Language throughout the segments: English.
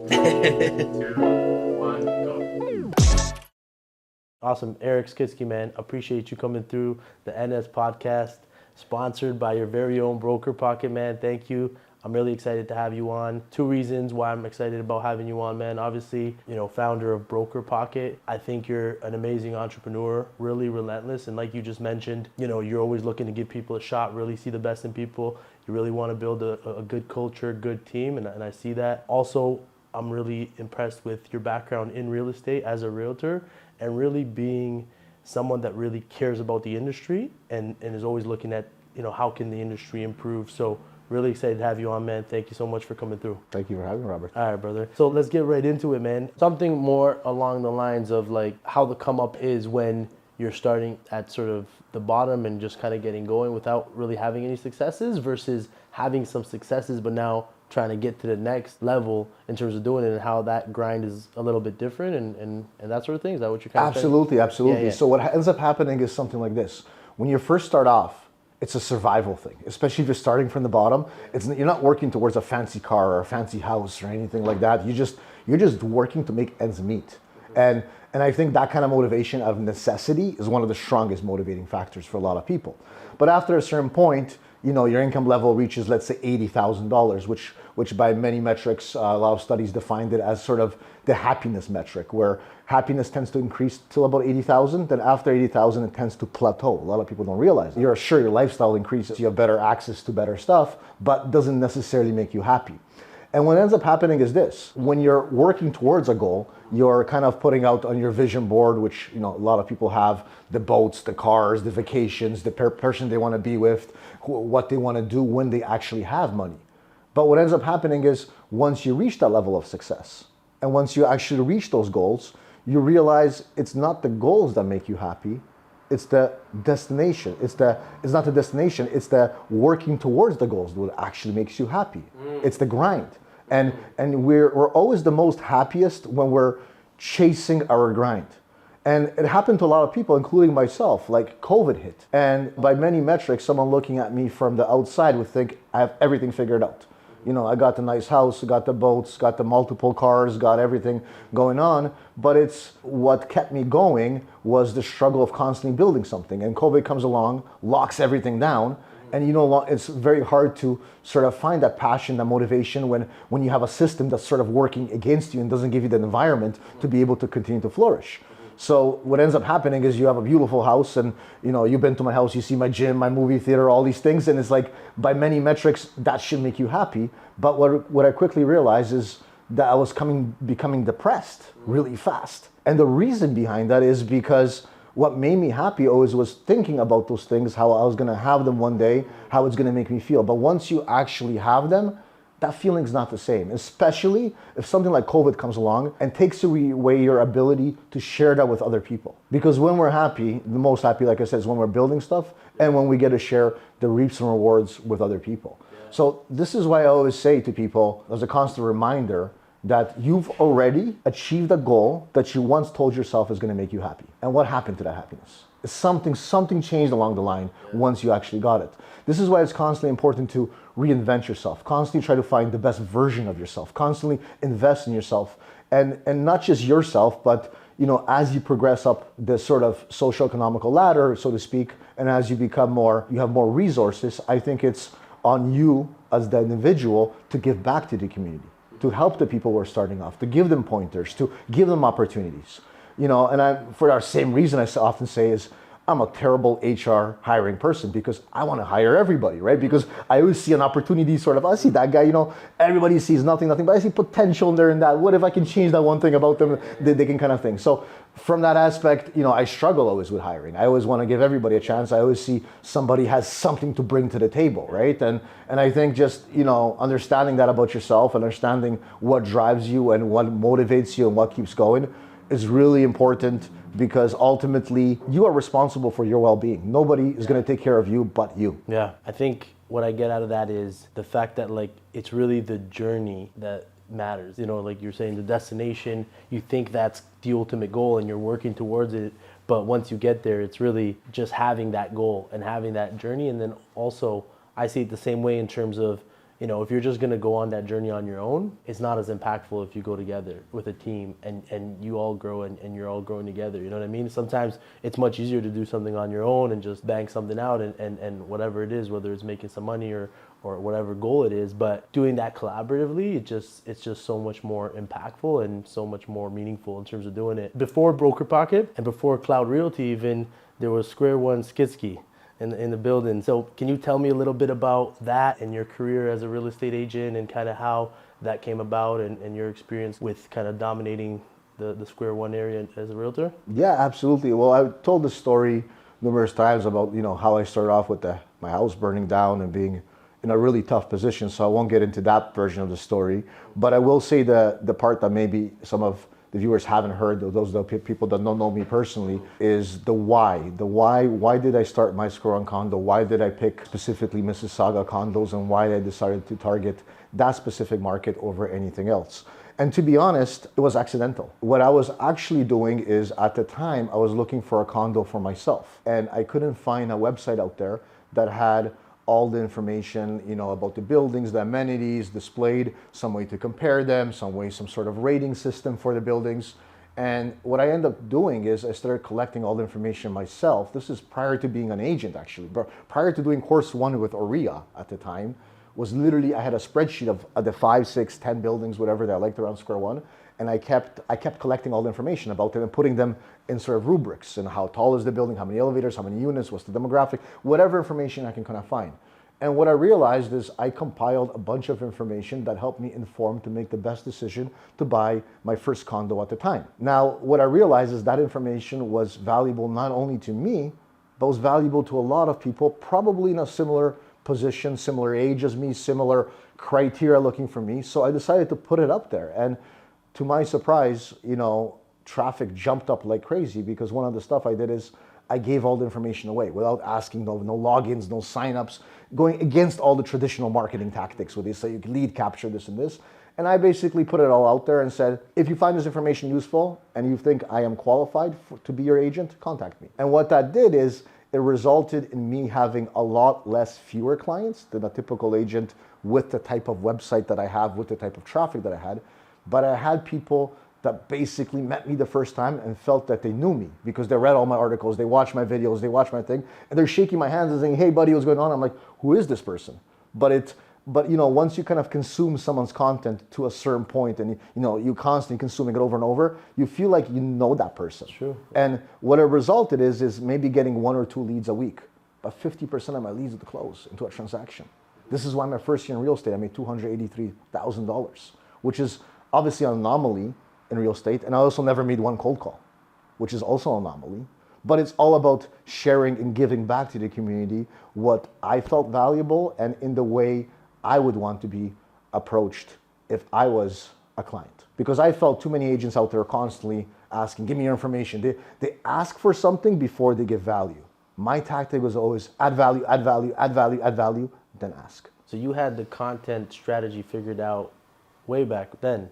2, 1, go. Awesome. Eric Skicki, man. Appreciate you coming through the NS podcast, sponsored by your very own BrokerPocket, man. Thank you. I'm really excited to have you on. 2 reasons why I'm excited about having you on, man. Obviously, founder of BrokerPocket. I think you're an amazing entrepreneur, really relentless. And like you just mentioned, you're always looking to give people a shot, really see the best in people. You really want to build a good culture, good team, and I see that. Also, I'm really impressed with your background in real estate as a realtor and really being someone that really cares about the industry and is always looking at, how can the industry improve. So really excited to have you on, man. Thank you so much for coming through. Thank you for having me, Robert. All right, brother. So let's get right into it, man. Something more along the lines of like how the come up is when you're starting at sort of the bottom and just kind of getting going without really having any successes versus having some successes, but now trying to get to the next level in terms of doing it and how that grind is a little bit different and that sort of thing. Is that what you're kind of saying? Absolutely. Yeah. So what ends up happening is something like this. When you first start off, it's a survival thing, especially if you're starting from the bottom. You're not working towards a fancy car or a fancy house or anything like that. You're just working to make ends meet. And I think that kind of motivation of necessity is one of the strongest motivating factors for a lot of people. But after a certain point, your income level reaches, let's say, $80,000, which by many metrics, a lot of studies defined it as sort of the happiness metric, where happiness tends to increase till about 80,000. Then after 80,000, it tends to plateau. A lot of people don't realize it. You're sure your lifestyle increases, you have better access to better stuff, but doesn't necessarily make you happy. And what ends up happening is this: when you're working towards a goal, you're kind of putting out on your vision board, which a lot of people have, the boats, the cars, the vacations, the person they want to be with, what they want to do when they actually have money. But what ends up happening is once you reach that level of success, and once you actually reach those goals, you realize it's not the goals that make you happy, it's the destination. It's not the destination, it's the working towards the goals that actually makes you happy. It's the grind. And we're always the most happiest when we're chasing our grind. And it happened to a lot of people, including myself, like COVID hit. And by many metrics, someone looking at me from the outside would think I have everything figured out. I got the nice house, got the boats, got the multiple cars, got everything going on. But it's what kept me going was the struggle of constantly building something. And COVID comes along, locks everything down. And it's very hard to sort of find that passion, that motivation when you have a system that's sort of working against you and doesn't give you the environment to be able to continue to flourish. So what ends up happening is you have a beautiful house and, you've been to my house, you see my gym, my movie theater, all these things. And it's like, by many metrics, that should make you happy. But what I quickly realized is that I was becoming depressed really fast. And the reason behind that is because what made me happy always was thinking about those things, how I was going to have them one day, how it's going to make me feel. But once you actually have them, that feeling's not the same, especially if something like COVID comes along and takes away your ability to share that with other people. Because when we're happy, the most happy, like I said, is when we're building stuff and when we get to share the reaps and rewards with other people. So this is why I always say to people, as a constant reminder, that you've already achieved a goal that you once told yourself is going to make you happy. And what happened to that happiness? Something changed along the line once you actually got it. This is why it's constantly important to reinvent yourself, constantly try to find the best version of yourself, constantly invest in yourself, and not just yourself, but as you progress up the sort of socio-economical ladder, so to speak, and as you have more resources, I think it's on you as the individual to give back to the community, to help the people who are starting off, to give them pointers, to give them opportunities. And for our same reason, I often say is I'm a terrible HR hiring person because I want to hire everybody, right? Because I always see an opportunity I see that guy, everybody sees nothing, but I see potential in there in that. What if I can change that one thing about them? They can kind of think. So from that aspect, I struggle always with hiring. I always want to give everybody a chance. I always see somebody has something to bring to the table, right? And I think just, understanding that about yourself, understanding what drives you and what motivates you and what keeps going is really important, because ultimately you are responsible for your well-being. Nobody is going to take care of you but you. Yeah, I think what I get out of that is the fact that it's really the journey that matters. Like you're saying, the destination, you think that's the ultimate goal and you're working towards it, but once you get there, it's really just having that goal and having that journey. And then also I see it the same way in terms of if you're just going to go on that journey on your own, it's not as impactful if you go together with a team and you all grow and you're all growing together. You know what I mean? Sometimes it's much easier to do something on your own and just bang something out and whatever it is, whether it's making some money or whatever goal it is. But doing that collaboratively, it's just so much more impactful and so much more meaningful in terms of doing it. Before BrokerPocket and before Cloud Realty even, there was Square One Skicki in the building. So can you tell me a little bit about that and your career as a real estate agent and kind of how that came about and your experience with kind of dominating the Square One area as a realtor? Yeah, absolutely. Well, I've told the story numerous times about, how I started off with my house burning down and being in a really tough position, so I won't get into that version of the story. But I will say the part that maybe some of the viewers haven't heard, those people that don't know me personally, is the why. The why did I start my Square One condo? Why did I pick specifically Mississauga condos, and why I decided to target that specific market over anything else? And to be honest, it was accidental. What I was actually doing is, at the time, I was looking for a condo for myself, and I couldn't find a website out there that had all the information, about the buildings, the amenities displayed, some way to compare them, some sort of rating system for the buildings. And what I ended up doing is I started collecting all the information myself. This is prior to being an agent, actually. But prior to doing course 1 with Aurea at the time, was literally, I had a spreadsheet of the 5, 6, 10 buildings, whatever that I liked around Square One. And I kept collecting all the information about them and putting them in sort of rubrics, and how tall is the building, how many elevators, how many units, what's the demographic, whatever information I can kind of find. And what I realized is I compiled a bunch of information that helped me inform to make the best decision to buy my first condo at the time. Now, what I realized is that information was valuable not only to me, but was valuable to a lot of people, probably in a similar position, similar age as me, similar criteria looking for me. So I decided to put it up there. And to my surprise, traffic jumped up like crazy, because one of the stuff I did is I gave all the information away without asking, no logins, no signups, going against all the traditional marketing tactics where they say you can lead capture this and this. And I basically put it all out there and said, if you find this information useful and you think I am qualified to be your agent, contact me. And what that did is it resulted in me having a lot fewer clients than a typical agent with the type of website that I have, with the type of traffic that I had. But I had people that basically met me the first time and felt that they knew me because they read all my articles, they watched my videos, they watched my thing, and they're shaking my hands and saying, hey buddy, what's going on? I'm like, who is this person? But once you kind of consume someone's content to a certain point, and you constantly consuming it over and over, you feel like you know that person. Sure. And what it resulted is maybe getting 1 or 2 leads a week, but 50% of my leads would close into a transaction. This is why my first year in real estate, I made $283,000, which is obviously an anomaly in real estate. And I also never made 1 cold call, which is also an anomaly. But it's all about sharing and giving back to the community what I felt valuable and in the way I would want to be approached if I was a client. Because I felt too many agents out there constantly asking, give me your information. They ask for something before they give value. My tactic was always add value, add value, add value, add value, then ask. So you had the content strategy figured out way back then.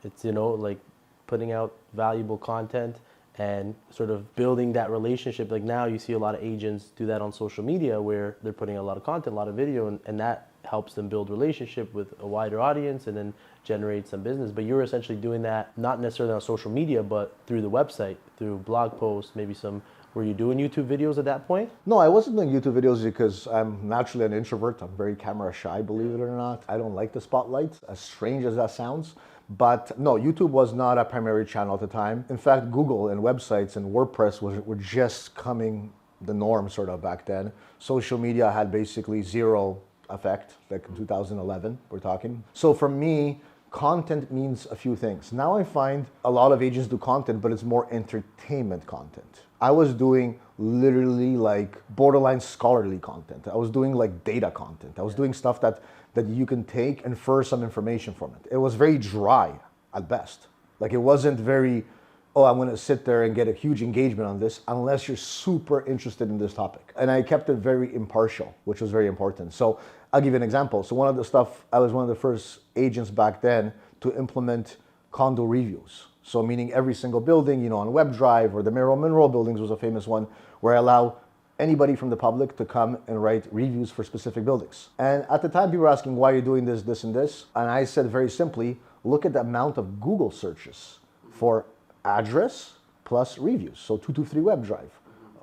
It's, like putting out valuable content and sort of building that relationship. Like now you see a lot of agents do that on social media where they're putting a lot of content, a lot of video, and that helps them build relationship with a wider audience and then generate some business. But you're essentially doing that not necessarily on social media, but through the website, through blog posts, maybe some. Were you doing YouTube videos at that point? No, I wasn't doing YouTube videos because I'm naturally an introvert. I'm very camera shy, believe it or not. I don't like the spotlight, as strange as that sounds. But no, YouTube was not a primary channel at the time. In fact, Google and websites and WordPress were just coming the norm sort of back then. Social media had basically zero effect, like in 2011, we're talking. So for me, content means a few things. Now I find a lot of agents do content, but it's more entertainment content. I was doing literally like borderline scholarly content. I was doing like data content. I was doing stuff that you can take and infer some information from it. It was very dry at best. Like it wasn't very, I'm gonna sit there and get a huge engagement on this unless you're super interested in this topic. And I kept it very impartial, which was very important. So I'll give you an example. So one of the stuff, I was one of the first agents back then to implement condo reviews. So meaning every single building, on WebDrive, or the Merrill Monroe buildings was a famous one, where I allow anybody from the public to come and write reviews for specific buildings. And at the time, people were asking, why are you doing this, this, and this? And I said very simply, look at the amount of Google searches for address plus reviews. So 223 web drive,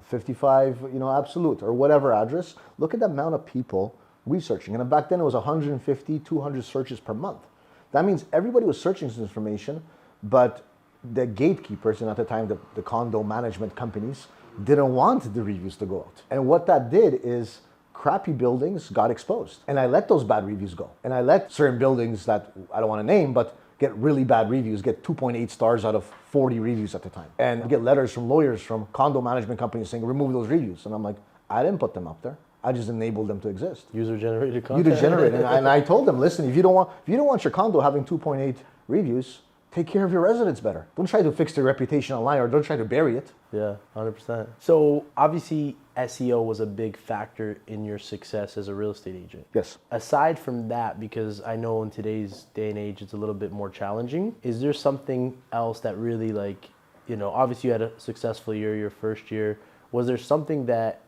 55, absolute, or whatever address. Look at the amount of people researching. And back then it was 150, 200 searches per month. That means everybody was searching this information, but the gatekeepers, and at the time the condo management companies, didn't want the reviews to go out. And what that did is crappy buildings got exposed. And I let those bad reviews go. And I let certain buildings that I don't want to name, but get really bad reviews, get 2.8 stars out of 40 reviews at the time. And get letters from lawyers from condo management companies saying, remove those reviews. And I'm like, I didn't put them up there. I just enabled them to exist. User-generated content. User-generated. And I told them, listen, if you don't want your condo having 2.8 reviews, take care of your residents better. Don't try to fix their reputation online, or don't try to bury it. Yeah, 100%. So obviously SEO was a big factor in your success as a real estate agent. Yes. Aside from that, because I know in today's day and age it's a little bit more challenging, is there something else that really obviously you had a successful year, your first year. Was there something that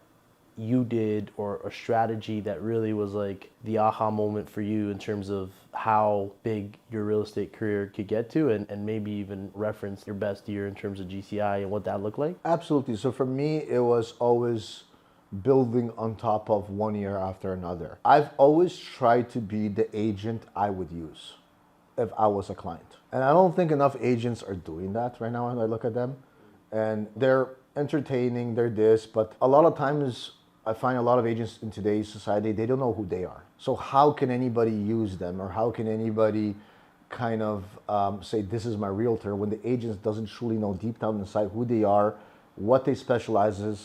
you did or a strategy that really was like the aha moment for you in terms of how big your real estate career could get to, and maybe even reference your best year in terms of GCI and what that looked like? Absolutely. So for me, it was always building on top of one year after another. I've always tried to be the agent I would use if I was a client. And I don't think enough agents are doing that right now when I look at them. And they're entertaining, they're this, but a lot of times I find a lot of agents in today's society, they don't know who they are. So how can anybody use them, or how can anybody kind of say, this is my realtor, when the agent doesn't truly know deep down inside who they are, what they specialize in,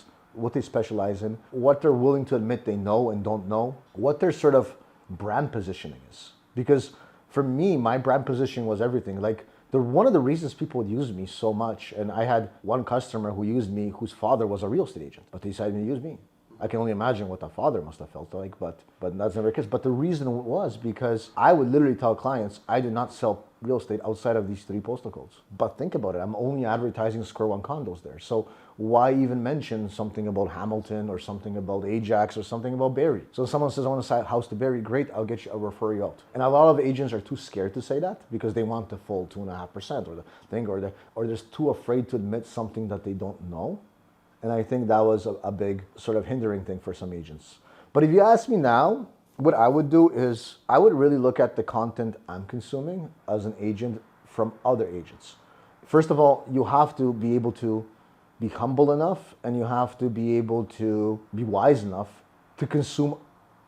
what they're willing to admit they know and don't know, what their sort of brand positioning is. Because for me, my brand positioning was everything. Like, one of the reasons people would use me so much, and I had one customer who used me whose father was a real estate agent, but they decided to use me. I can only imagine what that father must have felt like, but that's never the case. But the reason was because I would literally tell clients, I do not sell real estate outside of these 3 postal codes. But think about it, I'm only advertising Square One condos there. So why even mention something about Hamilton or something about Ajax or something about Barrie? So if someone says, I want to sell a house to Barrie, great, I'll refer you out. And a lot of agents are too scared to say that because they want the full 2.5% or the thing, or they're just too afraid to admit something that they don't know. And I think that was a big sort of hindering thing for some agents. But if you ask me now, what I would do is I would really look at the content I'm consuming as an agent from other agents. First of all, you have to be able to be humble enough, and you have to be able to be wise enough to consume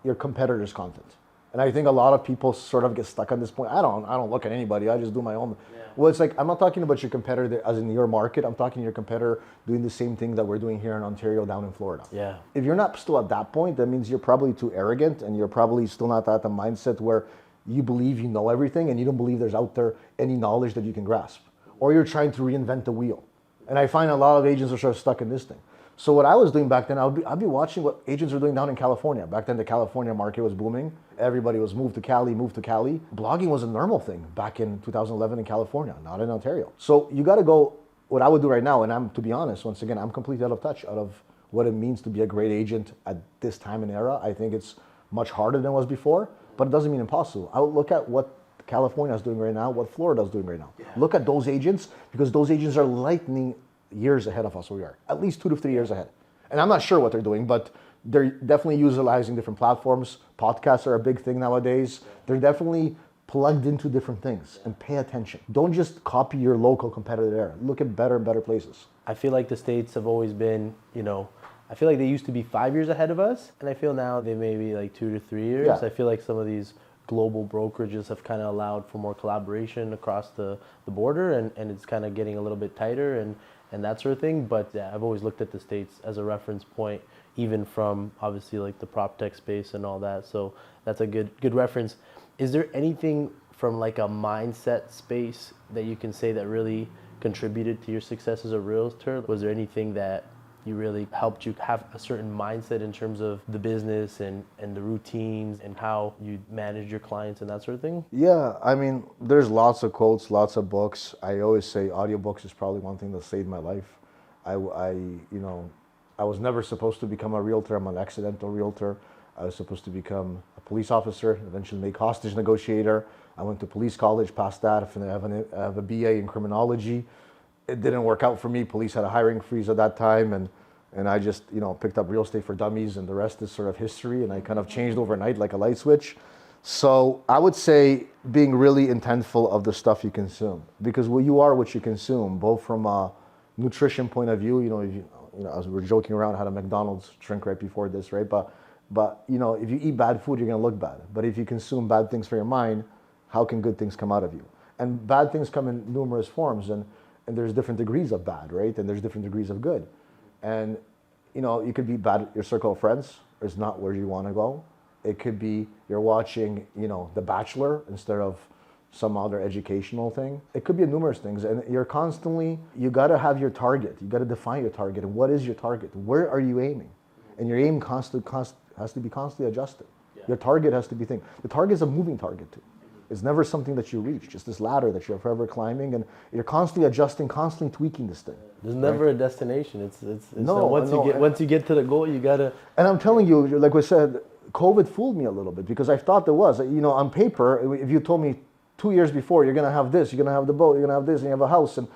your competitors' content. And I think a lot of people sort of get stuck on this point. I don't look at anybody. I just do my own. Yeah. Well, it's like, I'm not talking about your competitor as in your market. I'm talking your competitor doing the same thing that we're doing here in Ontario, down in Florida. Yeah. If you're not still at that point, that means you're probably too arrogant, and you're probably still not at the mindset where you believe you know everything and you don't believe there's out there any knowledge that you can grasp. Or you're trying to reinvent the wheel. And I find a lot of agents are sort of stuck in this thing. So what I was doing back then, I'd be watching what agents were doing down in California. Back then, the California market was booming. Everybody was moved to Cali. Blogging was a normal thing back in 2011 in California, not in Ontario. So you got to go, what I would do right now, and I'm, to be honest, once again, I'm completely out of touch out of what it means to be a great agent at this time and era. I think it's much harder than it was before, but it doesn't mean impossible. I would look at what California is doing right now, what Florida is doing right now. Yeah. Look at those agents, because those agents are lightning years ahead of us where we are, at least 2 to 3 years ahead. And I'm not sure what they're doing, but they're definitely utilizing different platforms. Podcasts are a big thing nowadays. They're definitely plugged into different things, and pay attention. Don't just copy your local competitor there. Look at better and better places. I feel like the States have always been, I feel like they used to be 5 years ahead of us, and I feel now they may be like 2 to 3 years. Yeah. I feel like some of these global brokerages have kind of allowed for more collaboration across the border, and it's kind of getting a little bit tighter and that sort of thing. But yeah, I've always looked at the States as a reference point, even from obviously like the Proptech space and all that. So that's a good reference. Is there anything from like a mindset space that you can say that really contributed to your success as a realtor? Was there anything that you really helped you have a certain mindset in terms of the business and the routines and how you manage your clients and that sort of thing? Yeah, I mean, there's lots of quotes, lots of I always say audiobooks is probably one thing that saved my life. I I was never supposed to become a realtor. I'm an accidental realtor. I was supposed to become a police officer, eventually make hostage negotiator. I went to police college, passed that. I have a BA in criminology. It didn't work out for me. Police had a hiring freeze at that time, and I just, picked up real estate for dummies, and the rest is sort of history, and I kind of changed overnight like a light switch. So I would say being really intentful of the stuff you consume, because you are what you consume, both from a nutrition point of view. As we were joking around, I had a McDonald's drink right before this, right? But if you eat bad food, you're gonna look bad. But if you consume bad things for your mind, how can good things come out of you? And bad things come in numerous forms, and there's different degrees of bad, right? And there's different degrees of good. And you could be bad. Your circle of friends is not where you want to go. It could be you're watching, The Bachelor instead of some other educational thing. It could be numerous things, and you got to have your target. You got to define your target. And what is your target? Where are you aiming? And your aim has to be constantly adjusted. Yeah. Your target has to be the target is a moving target too. It's never something that you reach, just this ladder that you're forever climbing, and you're constantly adjusting, constantly tweaking this thing. There's never a destination. Once you get to the goal, you gotta. And I'm telling you, like we said, COVID fooled me a little bit, because I thought there was, on paper, if you told me 2 years before you're gonna have this, you're gonna have the boat, you're gonna have this, and you have a house, and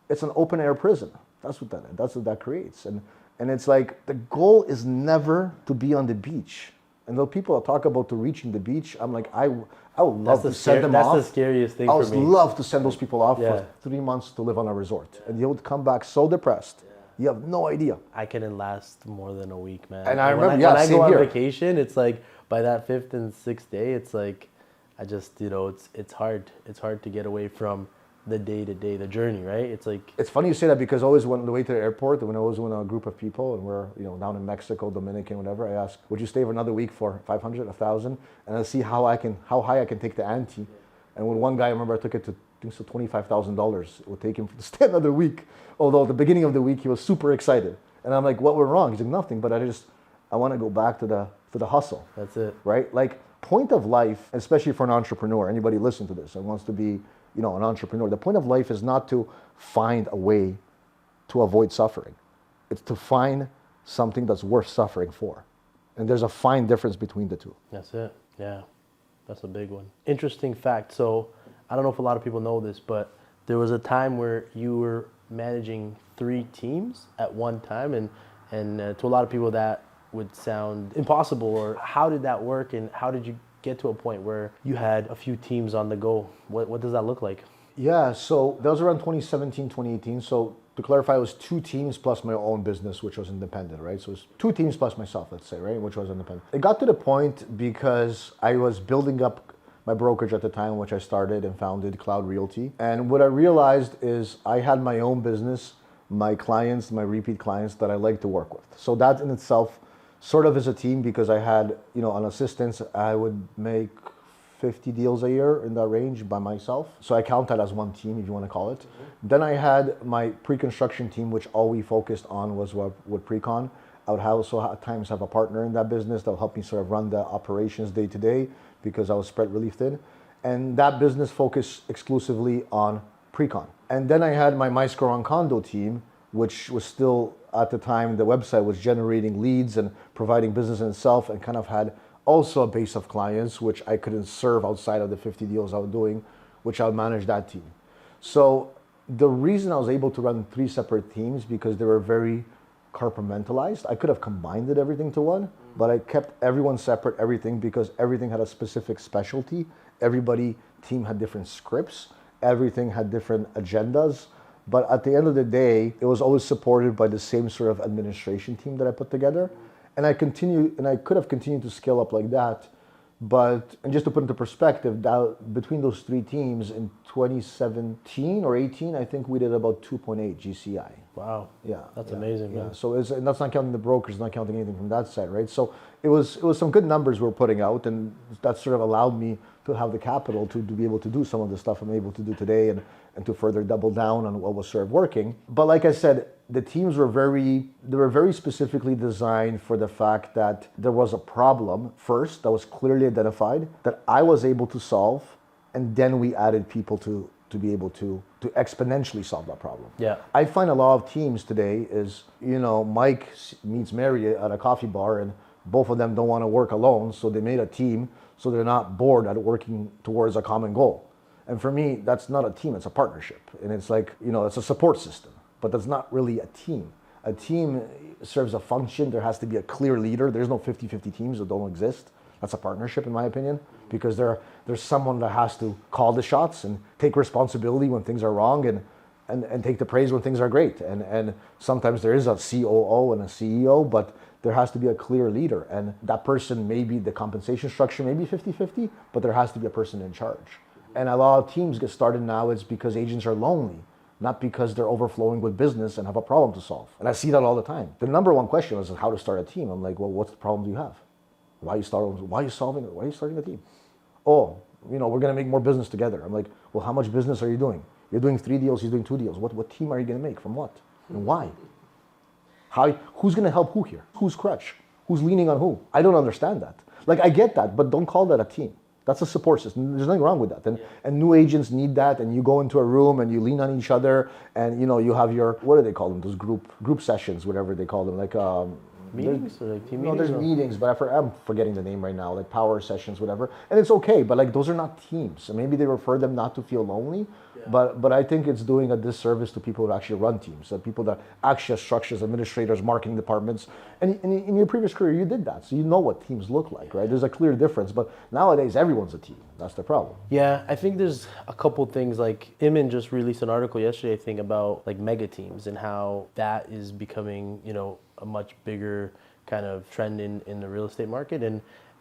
it's an open air prison. That's what that creates, and it's like the goal is never to be on the beach. And though people talk about to reaching the beach, I'm like, I would love to send them off. That's the scariest thing for me. I would love to send those people off for 3 months to live on a resort. And they would come back so depressed. You have no idea. I couldn't last more than a week, man. And I remember, when I go on vacation, it's like by that 5th and 6th day, it's like, I just, it's hard. It's hard to get away from the day-to-day, the journey, right? It's like... It's funny you say that, because always on the way to the airport, when I was with a group of people and we're, down in Mexico, Dominican, whatever, I ask, would you stay for another week for 500, 1,000? And I see how high I can take the ante. And with one guy, I remember I took it to, I think so, $25,000. It would take him to stay another week. Although at the beginning of the week, he was super excited. And I'm like, what went wrong? He's like, nothing, but I want to go back to the hustle. That's it. Right? Like, point of life, especially for an entrepreneur, anybody listen to this and wants to be, an entrepreneur, the point of life is not to find a way to avoid suffering. It's to find something that's worth suffering for. And there's a fine difference between the two. That's it. Yeah. That's a big one. Interesting fact. So I don't know if a lot of people know this, but there was a time where you were managing 3 teams at one time, and to a lot of people that would sound impossible. Or how did that work, and how did you get to a point where you had a few teams on the go? What does that look like? Yeah, so that was around 2017, 2018. So to clarify, it was 2 teams plus my own business, which was independent, right? So it was 2 teams plus myself, let's say, right? Which was independent. It got to the point because I was building up my brokerage at the time, which I started and founded Cloud Realty. And what I realized is I had my own business, my clients, my repeat clients that I like to work with. So that in itself sort of is a team, because I had, an assistant, I would make 50 deals a year in that range by myself. So I count that as one team, if you want to call it. Mm-hmm. Then I had my pre-construction team, which all we focused on was with pre-con. I would also at times have a partner in that business that would help me sort of run the operations day to day, because I was spread really thin. And that business focused exclusively on pre-con. And then I had my Maestro on condo team, which was still, at the time, the website was generating leads and providing business in itself, and kind of had also a base of clients, which I couldn't serve outside of the 50 deals I was doing, which I would manage that team. So the reason I was able to run 3 separate teams, because they were very compartmentalized. I could have combined everything to one, but I kept everyone separate, everything, because everything had a specific specialty. Team had different scripts. Everything had different agendas. But at the end of the day, it was always supported by the same sort of administration team that I put together. And I could have continued to scale up like that. And just to put into perspective, between those 3 teams in 2017 or 18, I think we did about 2.8 GCI. Wow. Yeah. That's amazing, man. Yeah. So and that's not counting the brokers, not counting anything from that side, right? So it was some good numbers we were putting out, and that sort of allowed me to have the capital to be able to do some of the stuff I'm able to do today, and to further double down on what was sort of working. But like I said, the teams were very specifically designed for the fact that there was a problem first that was clearly identified that I was able to solve, and then we added people to to be able to exponentially solve that problem. Yeah. I find a lot of teams today is, Mike meets Mary at a coffee bar and both of them don't want to work alone, so they made a team so they're not bored at working towards a common goal. And for me, that's not a team, it's a partnership. And it's like, it's a support system, but that's not really a team. A team serves a function. There has to be a clear leader. There's no 50-50 teams that don't exist. That's a partnership, in my opinion, because there's someone that has to call the shots and take responsibility when things are wrong and take the praise when things are great. And sometimes there is a COO and a CEO, but there has to be a clear leader. And that person, maybe the compensation structure may be 50-50, but there has to be a person in charge. And a lot of teams get started now, it's because agents are lonely, not because they're overflowing with business and have a problem to solve. And I see that all the time. The number one question is how to start a team. I'm like, well, what's the problem you have? Why are you starting a team? Oh, we're going to make more business together. I'm like, well, how much business are you doing? You're doing 3 deals, he's doing 2 deals. What team are you going to make? From what? And why? Who's going to help who here? Who's crutch? Who's leaning on who? I don't understand that. Like, I get that, but don't call that a team. That's a support system. There's nothing wrong with that. And new agents need that, and you go into a room and you lean on each other, and you have your, what do they call them? Those group sessions, whatever they call them, like meetings or like team meetings? No, there's meetings, but I'm forgetting the name right now, like power sessions, whatever. And it's okay, but like those are not teams. So maybe they refer them not to feel lonely, but I think it's doing a disservice to people who actually run teams, so people that actually have structures, administrators, marketing departments. And in your previous career, you did that, so you know what teams look like, right? There's a clear difference, but nowadays everyone's a team. That's the problem. Yeah, I think there's a couple things, like Iman just released an article yesterday, I think, about like mega teams and how that is becoming, a much bigger kind of trend in the real estate market.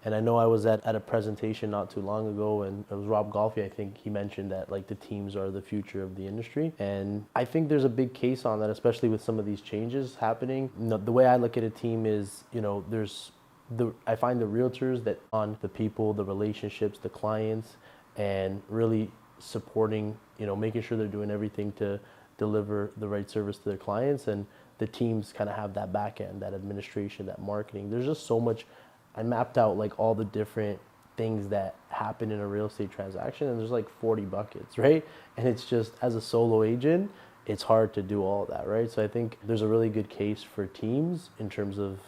And I know I was at a presentation not too long ago, and it was Rob Golfi, I think. He mentioned that like the teams are the future of the industry. And I think there's a big case on that, especially with some of these changes happening. The way I look at a team is, I find the realtors that on the people, the relationships, the clients, and really supporting, making sure they're doing everything to deliver the right service to their clients. And the teams kind of have that back end, that administration, that marketing. There's just so much. I mapped out like all the different things that happen in a real estate transaction, and there's like 40 buckets, right? And it's just, as a solo agent, it's hard to do all of that, right? So I think there's a really good case for teams in terms of,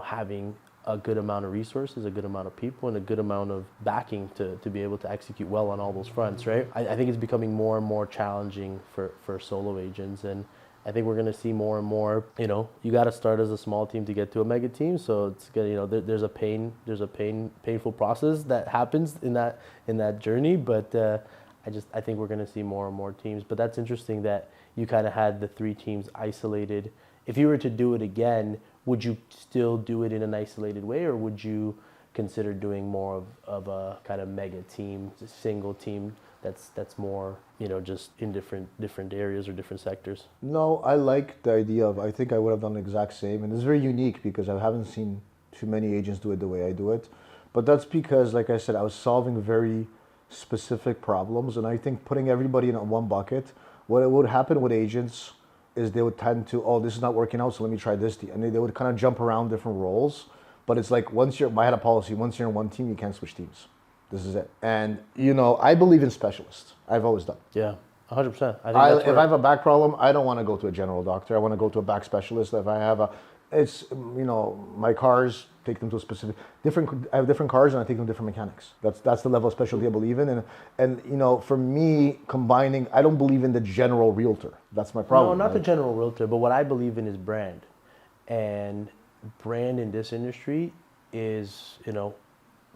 having a good amount of resources, a good amount of people, and a good amount of backing to be able to execute well on all those fronts, right? I think it's becoming more and more challenging for solo agents, and I think we're going to see more and more, you got to start as a small team to get to a mega team. So it's going to, there's a painful process that happens in that journey. But I think we're going to see more and more teams. But that's interesting that you kind of had the 3 teams isolated. If you were to do it again, would you still do it in an isolated way, or would you consider doing more of a kind of mega team, single team that's more, just in different areas or different sectors? No, I like the idea of, I think I would have done the exact same. And it's very unique because I haven't seen too many agents do it the way I do it. But that's because, like I said, I was solving very specific problems. And I think putting everybody in one bucket, what would happen with agents is they would tend to, oh, this is not working out, so let me try this team. And they would kind of jump around different roles. But it's like, I had a policy, once you're in one team, you can't switch teams. This is it. And, I believe in specialists. I've always done. Yeah, 100%. If I have a back problem, I don't want to go to a general doctor. I want to go to a back specialist. If I have my cars, take them to a specific, I have different cars and I take them to different mechanics. That's the level of specialty I believe in. And for me, combining, I don't believe in the general realtor. That's my problem. No, not the general realtor, but what I believe in is brand. And brand in this industry is,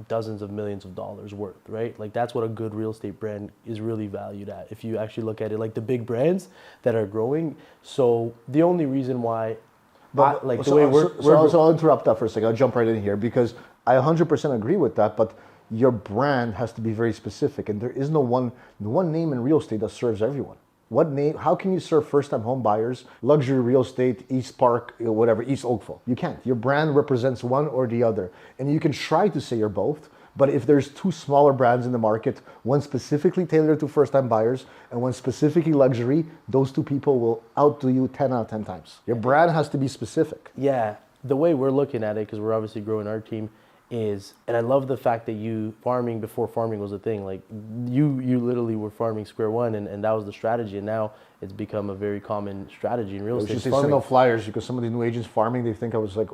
dozens of millions of dollars worth, right? Like that's what a good real estate brand is really valued at. If you actually look at it, like the big brands that are growing. So the only reason why, I'll interrupt that for a second. I'll jump right in here because I 100% agree with that. But your brand has to be very specific, and there is no one name in real estate that serves everyone. What name? How can you serve first-time home buyers, luxury real estate, East Park, whatever, East Oakville? You can't. Your brand represents one or the other. And you can try to say you're both, but if there's 2 smaller brands in the market, one specifically tailored to first-time buyers and one specifically luxury, those 2 people will outdo you 10 out of 10 times. Your brand has to be specific. Yeah, the way we're looking at it, because we're obviously growing our team, is, and I love the fact that you farming before farming was a thing. Like you literally were farming square one, and that was the strategy. And now it's become a very common strategy in real We estate. should say farming. send out flyers because some of the new agents farming, they think I was like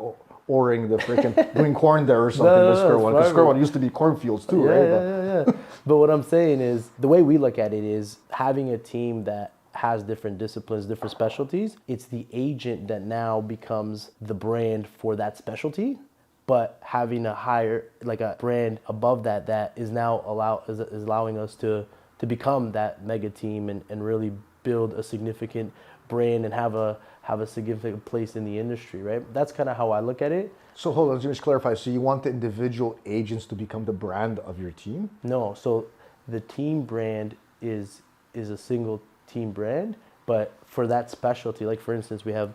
oring the freaking doing corn there or something. No, with square it's one, because square farming. one used to be cornfields too, Yeah, right? yeah. But what I'm saying is, the way we look at it is having a team that has different disciplines, different specialties. It's the agent that now becomes the brand for that specialty, but having a higher, like a brand above that, that is now is allowing us to become that mega team and really build a significant brand and have a significant place in the industry, right? That's kind of how I look at it. So hold on, let me just clarify. So you want the individual agents to become the brand of your team? No, so the team brand is a single team brand, but for that specialty, like for instance, we have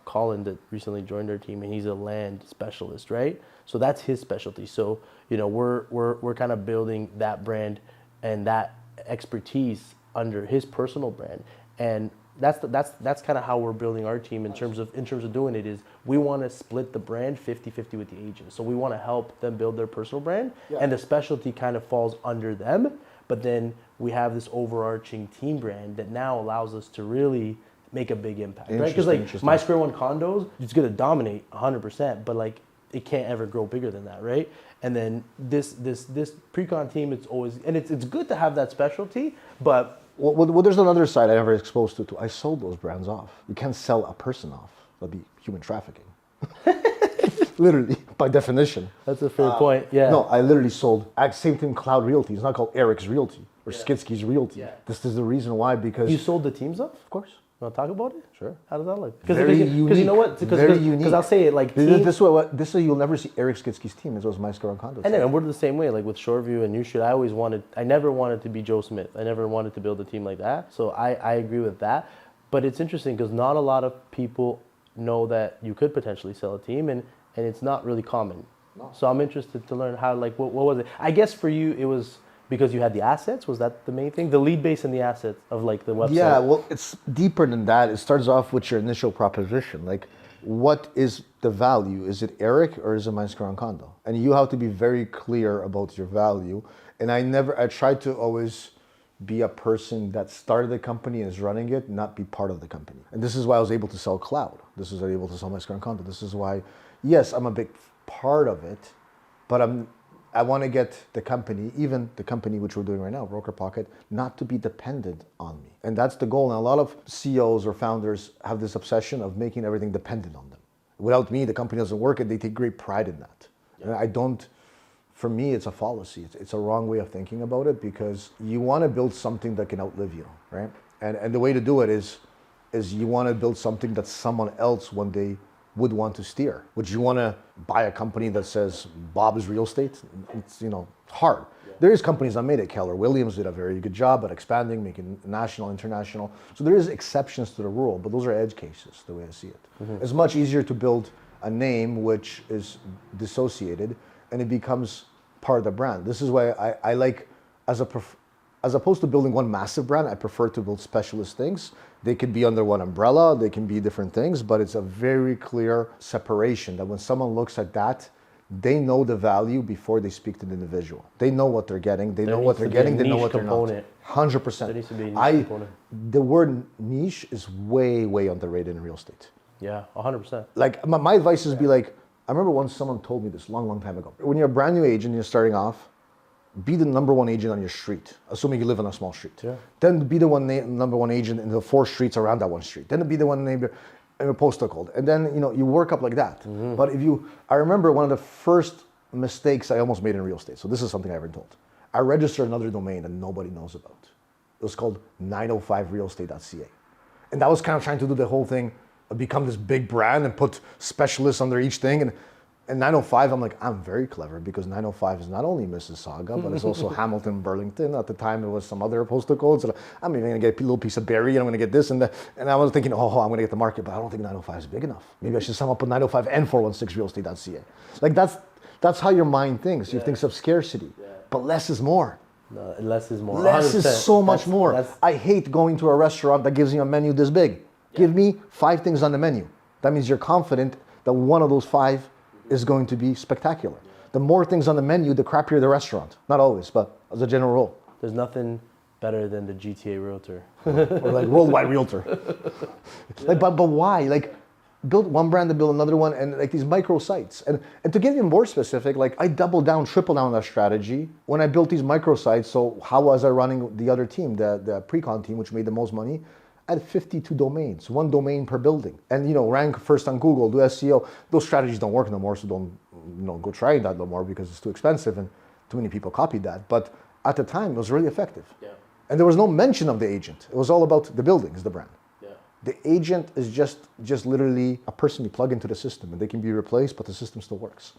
Colin that recently joined our team, and he's a land specialist, right? So that's his specialty. So we're kind of building that brand and that expertise under his personal brand, and that's kind of how we're building our team in terms of doing it. Is we want to split the brand 50-50 with the agents. So we want to help them build their personal brand, and the specialty kind of falls under them. But then we have this overarching team brand that now allows us to really make a big impact, right? Because like my Square One condos, it's gonna dominate 100%, but like it can't ever grow bigger than that, right? And then this pre-con team, it's always, and it's good to have that specialty, but Well, there's another side I never exposed to too. I sold those brands off. You can't sell a person off. That'd be human trafficking. Literally, by definition. that's a fair point. Yeah. No, I literally sold, same thing, Cloud Realty. It's not called Eric's Realty or Skicki's Realty. Yeah. This is the reason why, because... You sold the teams off? Of course. Want to talk about it? Sure. How does that look? Very Because you know what? Very unique. Because I'll say it like This way you'll never see Eric Skicki's team. This was my Square One Condo. And then we're the same way, like with Shoreview and Shoot. I never wanted to be Joe Smith. I never wanted to build a team like that. So I agree with that. But it's interesting because not a lot of people know that you could potentially sell a team, and it's not really common. No. So I'm interested to learn how, like, what was it? I guess for you, it was because you had the assets. Was that the main thing? The lead base and the assets of like the website? Yeah, well, it's deeper than that. It starts off with your initial proposition. Like, what is the value? Is it Eric or is it my Square One Condo? And you have to be very clear about your value. And I tried to always be a person that started the company and is running it, not be part of the company. And this is why I was able to sell Cloud. This is why I was able to sell my Square One Condo. This is why, yes, I'm a big part of it, but I want to get the company, even the company which we're doing right now, BrokerPocket, not to be dependent on me. And that's the goal. And a lot of CEOs or founders have this obsession of making everything dependent on them. Without me, the company doesn't work, and they take great pride in that. And I don't, for me, it's a fallacy. It's a wrong way of thinking about it, because you want to build something that can outlive you, right? And the way to do it is you want to build something that someone else one day would want to steer. Would you want to buy a company that says Bob's Real Estate? It's hard. Yeah. There is companies that made it. Keller Williams did a very good job at expanding, making national, international. So there is exceptions to the rule, but those are edge cases, the way I see it. Mm-hmm. It's much easier to build a name which is dissociated and it becomes part of the brand. This is why I like, as opposed to building one massive brand, I prefer to build specialist things. They could be under one umbrella, they can be different things, but it's a very clear separation that when someone looks at that, they know the value before they speak to the individual. They know what they're getting, they know what they're getting, they know what they're not. 100%. There needs to be a niche component. The word niche is way, way underrated in real estate. Yeah, 100%. Like, my advice is be like, I remember once someone told me this long, long time ago. When you're a brand new agent, you're starting off, be the number one agent on your street, assuming you live on a small street. Yeah. Then be the number one agent in the 4 streets around that one street. Then be the one neighbor in a postal code. And then, you work up like that. Mm-hmm. But I remember one of the first mistakes I almost made in real estate. So this is something I haven't told. I registered another domain that nobody knows about. It was called 905realestate.ca. And that was kind of trying to do the whole thing, become this big brand and put specialists under each thing. And 905, I'm like, I'm very clever, because 905 is not only Mississauga, but it's also Hamilton, Burlington. At the time, it was some other postal codes. So I'm even going to get a little piece of Barrie, and I'm going to get this and that. And I was thinking, I'm going to get the market, but I don't think 905 is big enough. Maybe I should sum up with 905 and 416realestate.ca. Like, that's how your mind thinks. You think of scarcity, but less is more. No, less is more. Less is so much more. I hate going to a restaurant that gives you a menu this big. Yeah. Give me 5 things on the menu. That means you're confident that one of those 5 is going to be spectacular. the more things on the menu, the crappier the restaurant. Not always, but as a general rule. There's nothing better than the GTA Realtor. Or like Worldwide Realtor. Like, but why? Like, build one brand to build another one, and like these micro sites. And to get even more specific, like I doubled down, triple down on that strategy when I built these micro sites. So how was I running the other team, the pre-con team, which made the most money? I had 52 domains, one domain per building. And rank first on Google, do SEO. Those strategies don't work no more, so don't go try that no more because it's too expensive and too many people copied that. But at the time, it was really effective. Yeah. And there was no mention of the agent. It was all about the building as the brand. Yeah. The agent is just literally a person you plug into the system, and they can be replaced, but the system still works.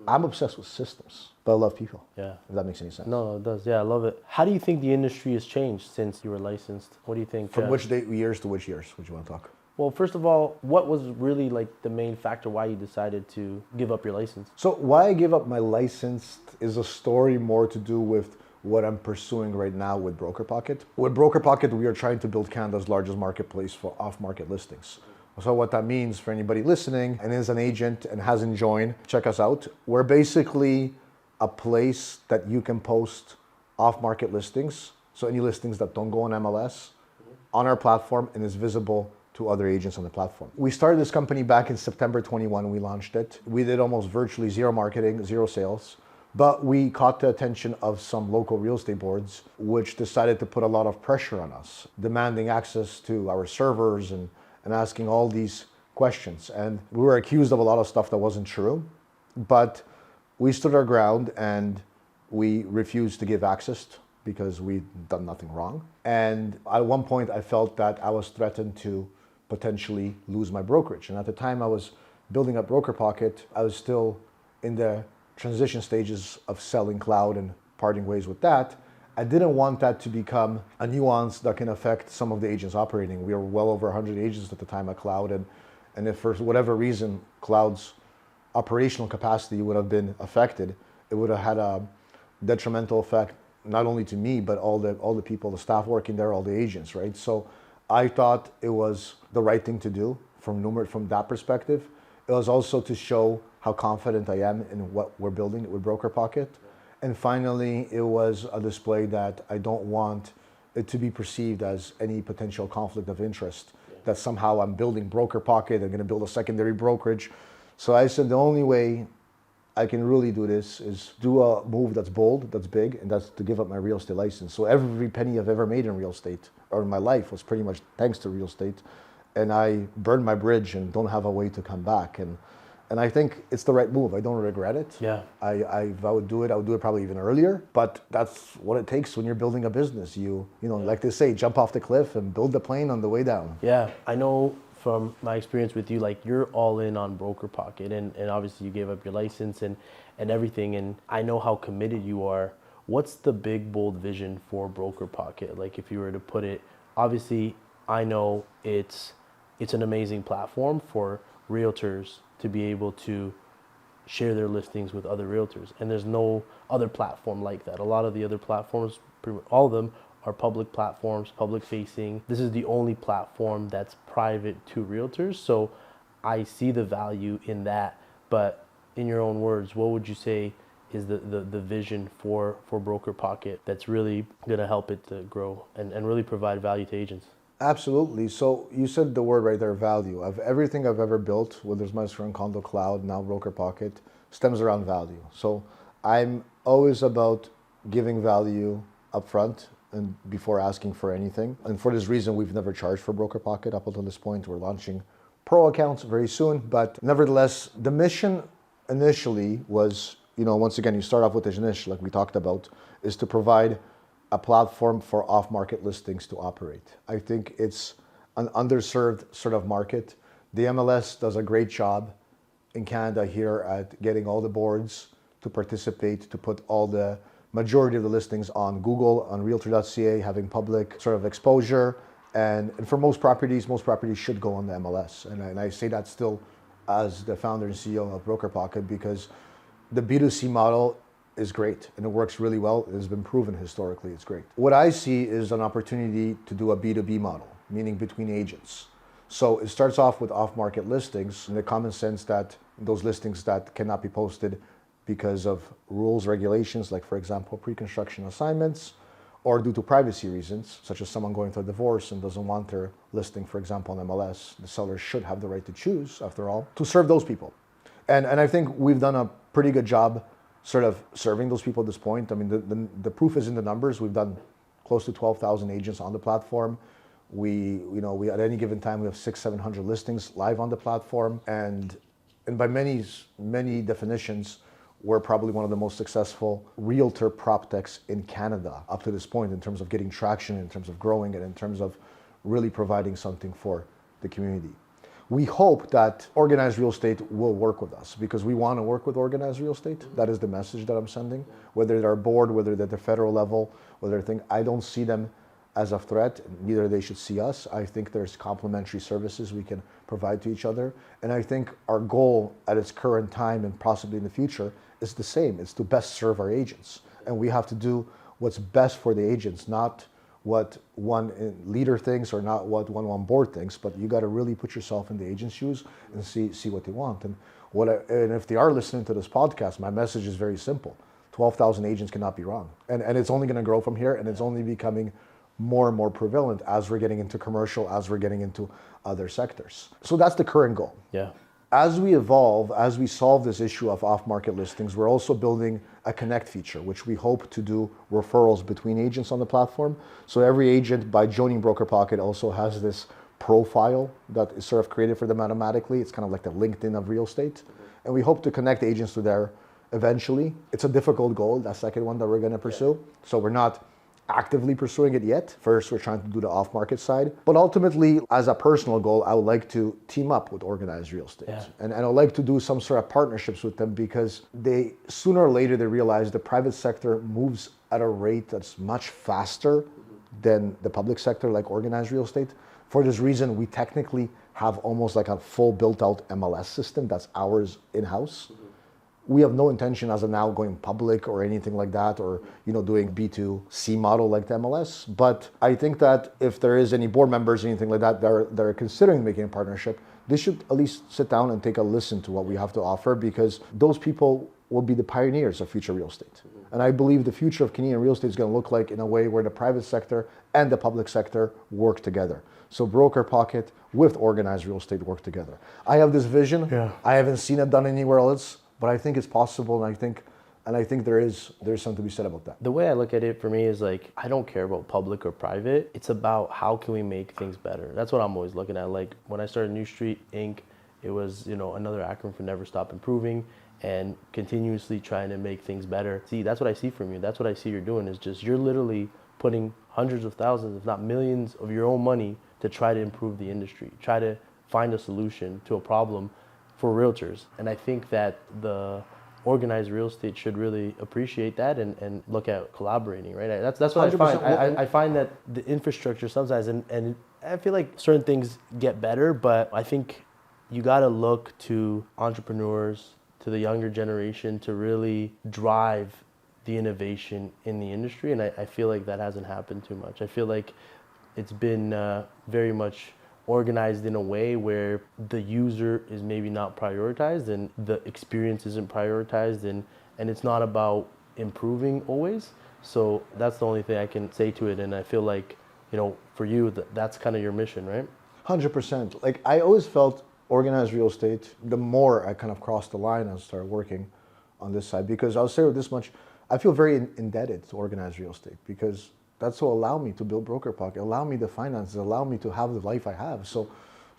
I'm obsessed with systems, but I love people. Yeah. If that makes any sense. No, it does. Yeah, I love it. How do you think the industry has changed since you were licensed? What do you think? From which years to which years would you want to talk? Well, first of all, what was really like the main factor why you decided to give up your license? So why I gave up my license is a story more to do with what I'm pursuing right now with BrokerPocket. With BrokerPocket, we are trying to build Canada's largest marketplace for off-market listings. So what that means for anybody listening and is an agent and hasn't joined, check us out. We're basically a place that you can post off-market listings, so any listings that don't go on MLS, on our platform and is visible to other agents on the platform. We started this company back in September 21. We launched it. We did almost virtually zero marketing, zero sales. But we caught the attention of some local real estate boards, which decided to put a lot of pressure on us, demanding access to our servers and asking all these questions. And we were accused of a lot of stuff that wasn't true, but we stood our ground and we refused to give access because we'd done nothing wrong. And at one point I felt that I was threatened to potentially lose my brokerage. And at the time I was building up BrokerPocket, I was still in the transition stages of selling cloud and parting ways with that. I didn't want that to become a nuance that can affect some of the agents operating. We were well over 100 agents at the time at cloud, and if for whatever reason cloud's operational capacity would have been affected, it would have had a detrimental effect not only to me but all the people, the staff working there, all the agents, right? So I thought it was the right thing to do from that perspective. It was also to show how confident I am in what we're building with BrokerPocket. And finally, it was a display that I don't want it to be perceived as any potential conflict of interest, that somehow I'm building BrokerPocket, I'm gonna build a secondary brokerage. So I said the only way I can really do this is do a move that's bold, that's big, and that's to give up my real estate license. So every penny I've ever made in real estate, or in my life, was pretty much thanks to real estate. And I burned my bridge and don't have a way to come back. And I think it's the right move. I don't regret it. Yeah. If I would do it, I would do it probably even earlier. But that's what it takes when you're building a business. You know, like they say, jump off the cliff and build the plane on the way down. Yeah, I know from my experience with you, like you're all in on BrokerPocket, and obviously you gave up your license and everything. And I know how committed you are. What's the big, bold vision for BrokerPocket? Like if you were to put it, obviously I know it's an amazing platform for realtors to be able to share their listings with other realtors. And there's no other platform like that. A lot of the other platforms, all of them, are public platforms, public facing. This is the only platform that's private to realtors. So I see the value in that. But in your own words, what would you say is the vision for BrokerPocket that's really gonna help it to grow and really provide value to agents? Absolutely. So you said the word right there, value. Of everything I've ever built, whether it's Masterclass, Condo, Cloud, now BrokerPocket, stems around value. So I'm always about giving value up front and before asking for anything. And for this reason, we've never charged for BrokerPocket up until this point. We're launching pro accounts very soon. But nevertheless, the mission initially was, once again, you start off with this niche, like we talked about, is to provide a platform for off-market listings to operate. I think it's an underserved sort of market. The MLS does a great job in Canada here at getting all the boards to participate, to put all the majority of the listings on Google, on realtor.ca, having public sort of exposure. And for most properties should go on the MLS. And I say that still as the founder and CEO of BrokerPocket, because the B2C model is great and it works really well. It has been proven historically, it's great. What I see is an opportunity to do a B2B model, meaning between agents. So it starts off with off-market listings in the common sense that those listings that cannot be posted because of rules, regulations, like for example, pre-construction assignments, or due to privacy reasons, such as someone going through a divorce and doesn't want their listing, for example, on MLS. The seller should have the right to choose, after all, to serve those people. And I think we've done a pretty good job sort of serving those people at this point. I mean, the proof is in the numbers. We've done close to 12,000 agents on the platform. We at any given time, we have 600-700 listings live on the platform. And by many definitions, we're probably one of the most successful realtor Proptechs in Canada up to this point in terms of getting traction, in terms of growing, and in terms of really providing something for the community. We hope that organized real estate will work with us because we want to work with organized real estate. That is the message that I'm sending. Whether they're board, whether they're at the federal level, whether I don't see them as a threat, neither they should see us. I think there's complementary services we can provide to each other. And I think our goal at its current time and possibly in the future is the same. It's to best serve our agents. And we have to do what's best for the agents, not what one leader thinks or not what one on board thinks, but you got to really put yourself in the agent's shoes and see what they want. And if they are listening to this podcast, my message is very simple. 12,000 agents cannot be wrong. And it's only going to grow from here, and it's only becoming more and more prevalent as we're getting into commercial, as we're getting into other sectors. So that's the current goal. Yeah. As we evolve, as we solve this issue of off-market listings, we're also building a connect feature, which we hope to do referrals between agents on the platform. So every agent, by joining BrokerPocket, also has this profile that is sort of created for them automatically. It's kind of like the LinkedIn of real estate. And we hope to connect agents to there eventually. It's a difficult goal, that second one that we're going to pursue. So we're not actively pursuing it yet. First, we're trying to do the off-market side. But ultimately, as a personal goal, I would like to team up with organized real estate. Yeah. And I would like to do some sort of partnerships with them because they, sooner or later, they realize the private sector moves at a rate that's much faster than the public sector, like organized real estate. For this reason, we technically have almost like a full built-out MLS system that's ours in-house. We have no intention as of now going public or anything like that, or doing B2C model like the MLS. But I think that if there is any board members or anything like that that are considering making a partnership, they should at least sit down and take a listen to what we have to offer, because those people will be the pioneers of future real estate. And I believe the future of Canadian real estate is going to look like in a way where the private sector and the public sector work together. So BrokerPocket with organized real estate work together. I have this vision. Yeah. I haven't seen it done anywhere else. But I think it's possible, and I think there's something to be said about that. The way I look at it for me is like, I don't care about public or private. It's about how can we make things better. That's what I'm always looking at. Like when I started New Street Inc., it was another acronym for Never Stop Improving and continuously trying to make things better. See, that's what I see from you. That's what I see you're doing is just you're literally putting hundreds of thousands, if not millions, of your own money to try to improve the industry, try to find a solution to a problem for realtors. And I think that the organized real estate should really appreciate that and look at collaborating, right? That's what I find. I find that the infrastructure sometimes, and I feel like certain things get better, but I think you gotta look to entrepreneurs, to the younger generation to really drive the innovation in the industry. And I feel like that hasn't happened too much. I feel like it's been very much organized in a way where the user is maybe not prioritized and the experience isn't prioritized and it's not about improving always. So that's the only thing I can say to it. And I feel like, for you, that's kind of your mission, right? 100%. Like I always felt organized real estate, the more I kind of crossed the line and started working on this side, because I'll say this much, I feel very indebted to organized real estate because that's what allowed me to build BrokerPocket, allow me the finances, allow me to have the life I have. So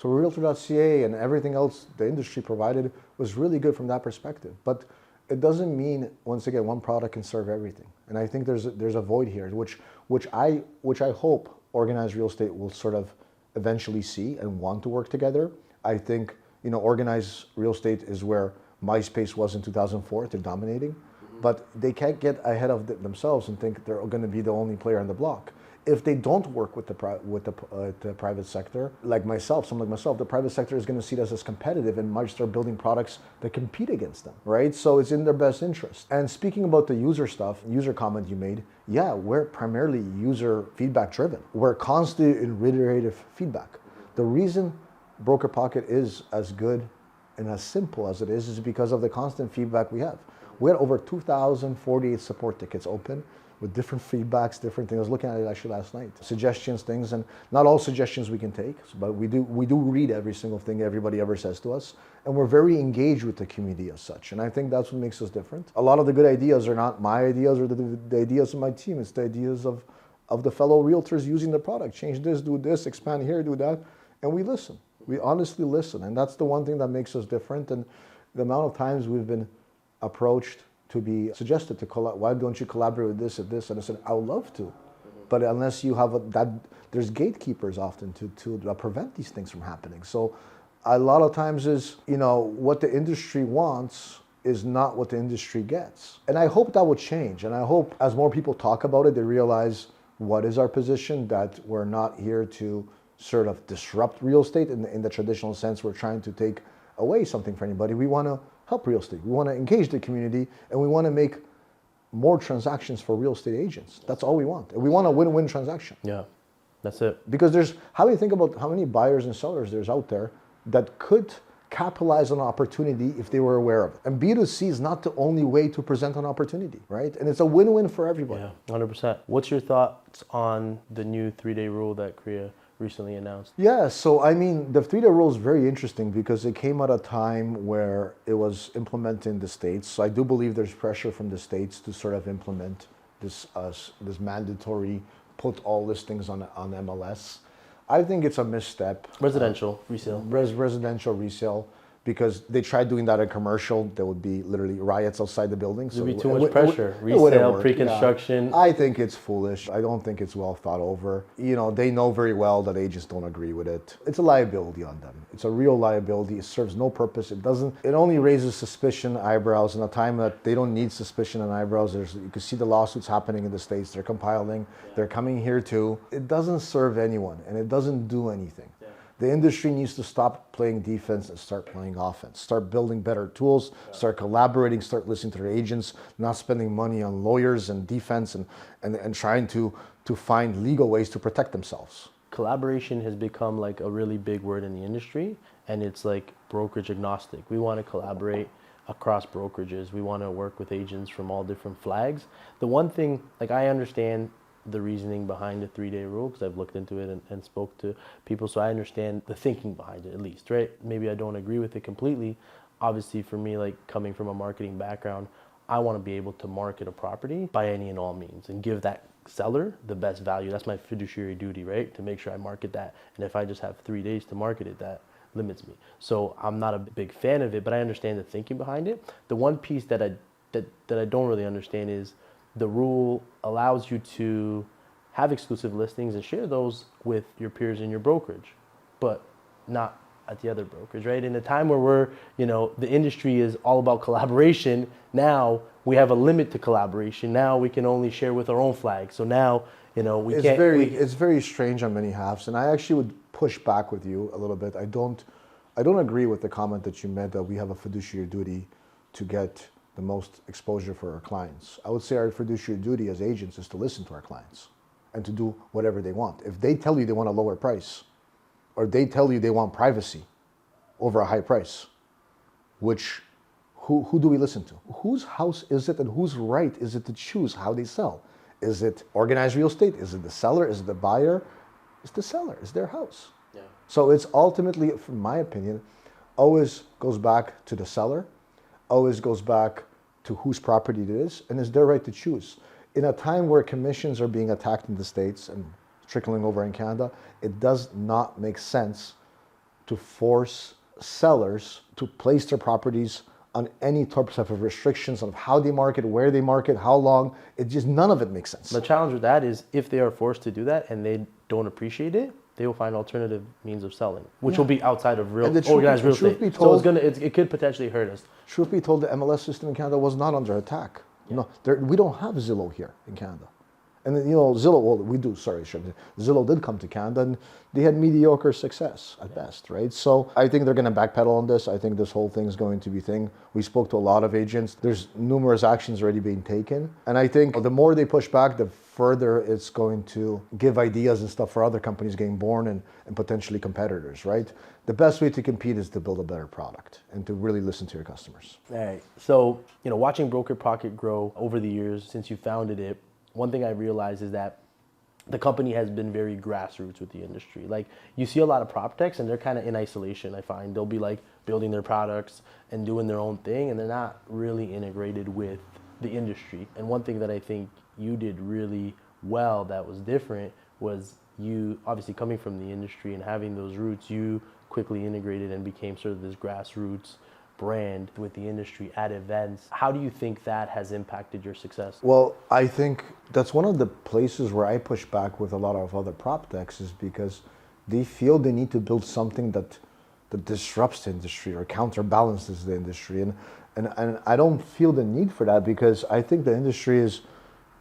Realtor.ca and everything else the industry provided was really good from that perspective. But it doesn't mean, once again, one product can serve everything. And I think there's a void here, which I hope organized real estate will sort of eventually see and want to work together. I think organized real estate is where MySpace was in 2004. They're dominating. But they can't get ahead of themselves and think they're going to be the only player on the block. If they don't work with the private sector, like myself, someone like myself, the private sector is going to see us as competitive and might start building products that compete against them, right? So it's in their best interest. And speaking about the user stuff, user comment you made, yeah, we're primarily user feedback driven. We're constantly in reiterative feedback. The reason BrokerPocket is as good and as simple as it is because of the constant feedback we have. We had over 2,048 support tickets open with different feedbacks, different things. I was looking at it actually last night. Suggestions, things, and not all suggestions we can take, but we do read every single thing everybody ever says to us, and we're very engaged with the community as such. And I think that's what makes us different. A lot of the good ideas are not my ideas or the ideas of my team. It's the ideas of the fellow realtors using the product. Change this, do this, expand here, do that, and we listen. We honestly listen, and that's the one thing that makes us different. And the amount of times we've been approached to be suggested to why don't you collaborate with this and this? And I said, I would love to, but unless you have there's gatekeepers often to prevent these things from happening. So a lot of times is, what the industry wants is not what the industry gets. And I hope that will change. And I hope as more people talk about it, they realize what is our position, that we're not here to sort of disrupt real estate in the traditional sense. We're trying to take away something for anybody. We want to help real estate. We want to engage the community, and we want to make more transactions for real estate agents. That's all we want. And we want a win-win transaction. Yeah, that's it. Because how do you think about how many buyers and sellers there's out there that could capitalize on an opportunity if they were aware of it? And B2C is not the only way to present an opportunity, right? And it's a win-win for everybody. Yeah, 100%. What's your thoughts on the new 3-day rule that Korea recently announced? Yeah, so I mean, the 3-day rule is very interesting because it came at a time where it was implemented in the States. So I do believe there's pressure from the States to sort of implement this mandatory, put all listings on MLS. I think it's a misstep. Residential resale. Residential resale. Because they tried doing that in commercial, there would be literally riots outside the building. There'd be too much pressure. Resale, pre-construction. Yeah. I think it's foolish. I don't think it's well thought over. They know very well that agents don't agree with it. It's a liability on them. It's a real liability. It serves no purpose. It only raises suspicion, eyebrows, in a time that they don't need suspicion and eyebrows. You can see the lawsuits happening in the States. They're compiling. They're coming here too. It doesn't serve anyone, and it doesn't do anything. The industry needs to stop playing defense and start playing offense. Start building better tools, start collaborating, start listening to their agents, not spending money on lawyers and defense and trying to find legal ways to protect themselves. Collaboration has become like a really big word in the industry, and it's like brokerage agnostic. We want to collaborate across brokerages. We want to work with agents from all different flags. The one thing, like, I understand the reasoning behind the 3-day rule because I've looked into it and spoke to people, so I understand the thinking behind it at least, right? Maybe I don't agree with it completely. Obviously for me, like coming from a marketing background, I want to be able to market a property by any and all means and give that seller the best value. That's my fiduciary duty, right? To make sure I market that. And if I just have 3 days to market it, that limits me. So I'm not a big fan of it, but I understand the thinking behind it. The one piece that I don't really understand is the rule allows you to have exclusive listings and share those with your peers in your brokerage, but not at the other brokerage, right? In a time where the industry is all about collaboration, now we have a limit to collaboration. Now we can only share with our own flag. So now, it's very strange on many halves, and I actually would push back with you a little bit. I don't agree with the comment that you made that we have a fiduciary duty to get the most exposure for our clients. I would say our fiduciary duty as agents is to listen to our clients and to do whatever they want. If they tell you they want a lower price, or they tell you they want privacy over a high price, who do we listen to? Whose house is it and whose right is it to choose how they sell? Is it organized real estate? Is it the seller? Is it the buyer? It's the seller. It's their house. Yeah. So it's ultimately, from my opinion, always goes back to the seller, always goes back to whose property it is, and it's their right to choose. In a time where commissions are being attacked in the States and trickling over in Canada, it does not make sense to force sellers to place their properties on any type of restrictions on how they market, where they market, how long. None of it makes sense. The challenge with that is if they are forced to do that and they don't appreciate it, they will find alternative means of selling, which will be outside of organized real estate. So it could potentially hurt us. Truth be told, the MLS system in Canada was not under attack. Yeah. No, we don't have Zillow here in Canada. And then, Zillow, well, we do, sorry, sure. Zillow did come to Canada and they had mediocre success at best, right? So I think they're going to backpedal on this. I think this whole thing is going to be thing. We spoke to a lot of agents. There's numerous actions already being taken. And I think the more they push back, the further it's going to give ideas and stuff for other companies getting born and potentially competitors, right? The best way to compete is to build a better product and to really listen to your customers. All right. So, watching BrokerPocket grow over the years since you founded it, one thing I realized is that the company has been very grassroots with the industry. Like, you see a lot of Proptechs and they're kind of in isolation, I find. They'll be like building their products and doing their own thing, and they're not really integrated with the industry. And one thing that I think you did really well that was different was you, obviously coming from the industry and having those roots, you quickly integrated and became sort of this grassroots brand with the industry at events. How do you think that has impacted your success? Well, I think that's one of the places where I push back with a lot of other Proptechs is because they feel they need to build something that disrupts the industry or counterbalances the industry. And I don't feel the need for that because I think the industry is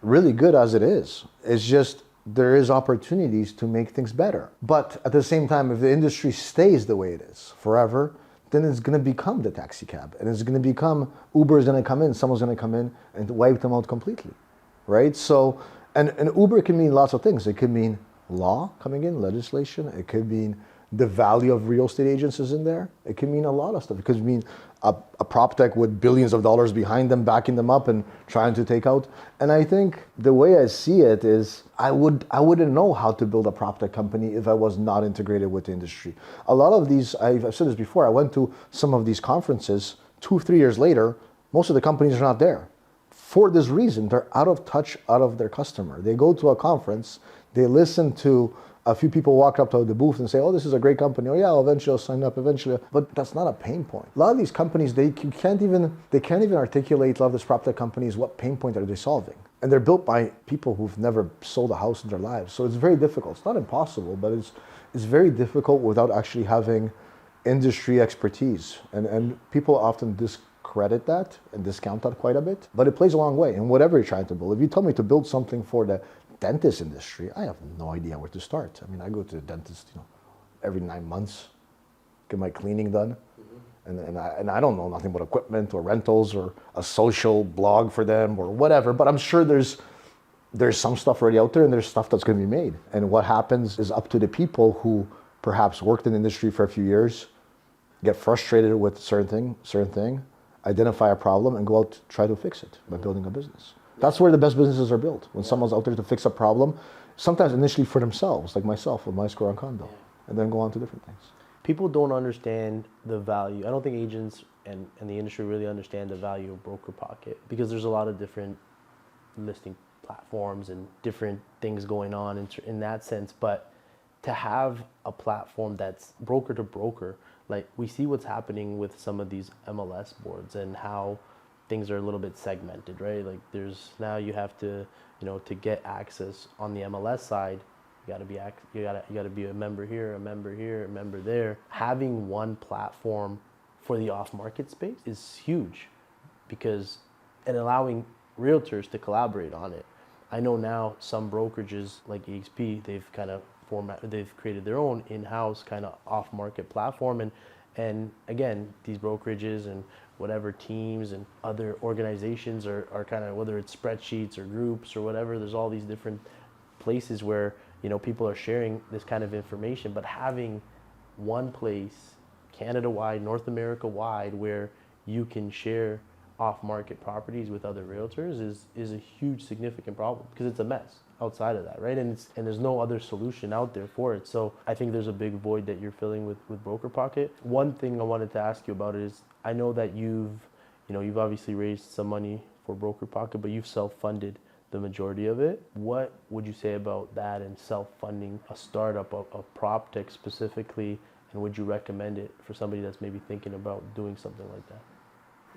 really good as it is. It's just there is opportunities to make things better. But at the same time, if the industry stays the way it is forever, then it's going to become the taxi cab, and it's going to become Uber is going to come in, someone's going to come in and wipe them out completely, right? So, and Uber can mean lots of things. It could mean law coming in, legislation. It could mean the value of real estate agents is in there. It could mean a lot of stuff. It could mean a Proptech with billions of dollars behind them, backing them up and trying to take out. And I think the way I see it is I wouldn't know how to build a Proptech company if I was not integrated with the industry. A lot of these, I've said this before, I went to some of these conferences 2-3 years later, most of the companies are not there. For this reason, they're out of touch, out of their customer. They go to a conference, they listen to a few people walk up to the booth and say, oh, this is a great company. Oh yeah, eventually I'll sign up eventually. But that's not a pain point. A lot of these companies, they can't even articulate, a lot of these Proptech companies, what pain point are they solving? And they're built by people who've never sold a house in their lives. So it's very difficult. It's not impossible, but it's very difficult without actually having industry expertise. And people often discredit that and discount that quite a bit, but it plays a long way in whatever you're trying to build. If you tell me to build something for the dentist industry, I have no idea where to start. I mean, I go to the dentist, every 9 months, get my cleaning done, and I don't know nothing about equipment or rentals or a social blog for them or whatever. But I'm sure there's some stuff already out there, and there's stuff that's going to be made. And what happens is up to the people who perhaps worked in the industry for a few years, get frustrated with certain thing, identify a problem, and go out to try to fix it by building a business. That's where the best businesses are built. When someone's out there to fix a problem, sometimes initially for themselves, like myself with my score on condo, and then go on to different things. People don't understand the value. I don't think agents and the industry really understand the value of BrokerPocket because there's a lot of different listing platforms and different things going on in that sense. But to have a platform that's broker to broker, like we see what's happening with some of these MLS boards and how things are a little bit segmented, right? Like now you have to, to get access on the MLS side, you gotta be a member here, a member here, a member there. Having one platform for the off-market space is huge and allowing realtors to collaborate on it. I know now some brokerages like EXP, they've created their own in-house kind of off-market platform, and again, these brokerages and whatever teams and other organizations are kind of, whether it's spreadsheets or groups or whatever, there's all these different places where, people are sharing this kind of information, but having one place, Canada-wide, North America-wide, where you can share off-market properties with other realtors is a huge, significant problem because it's a mess outside of that, right? And there's no other solution out there for it. So I think there's a big void that you're filling with BrokerPocket. One thing I wanted to ask you about is, I know that you've obviously raised some money for BrokerPocket, but you've self-funded the majority of it. What would you say about that and self-funding a startup of Proptech specifically, and would you recommend it for somebody that's maybe thinking about doing something like that?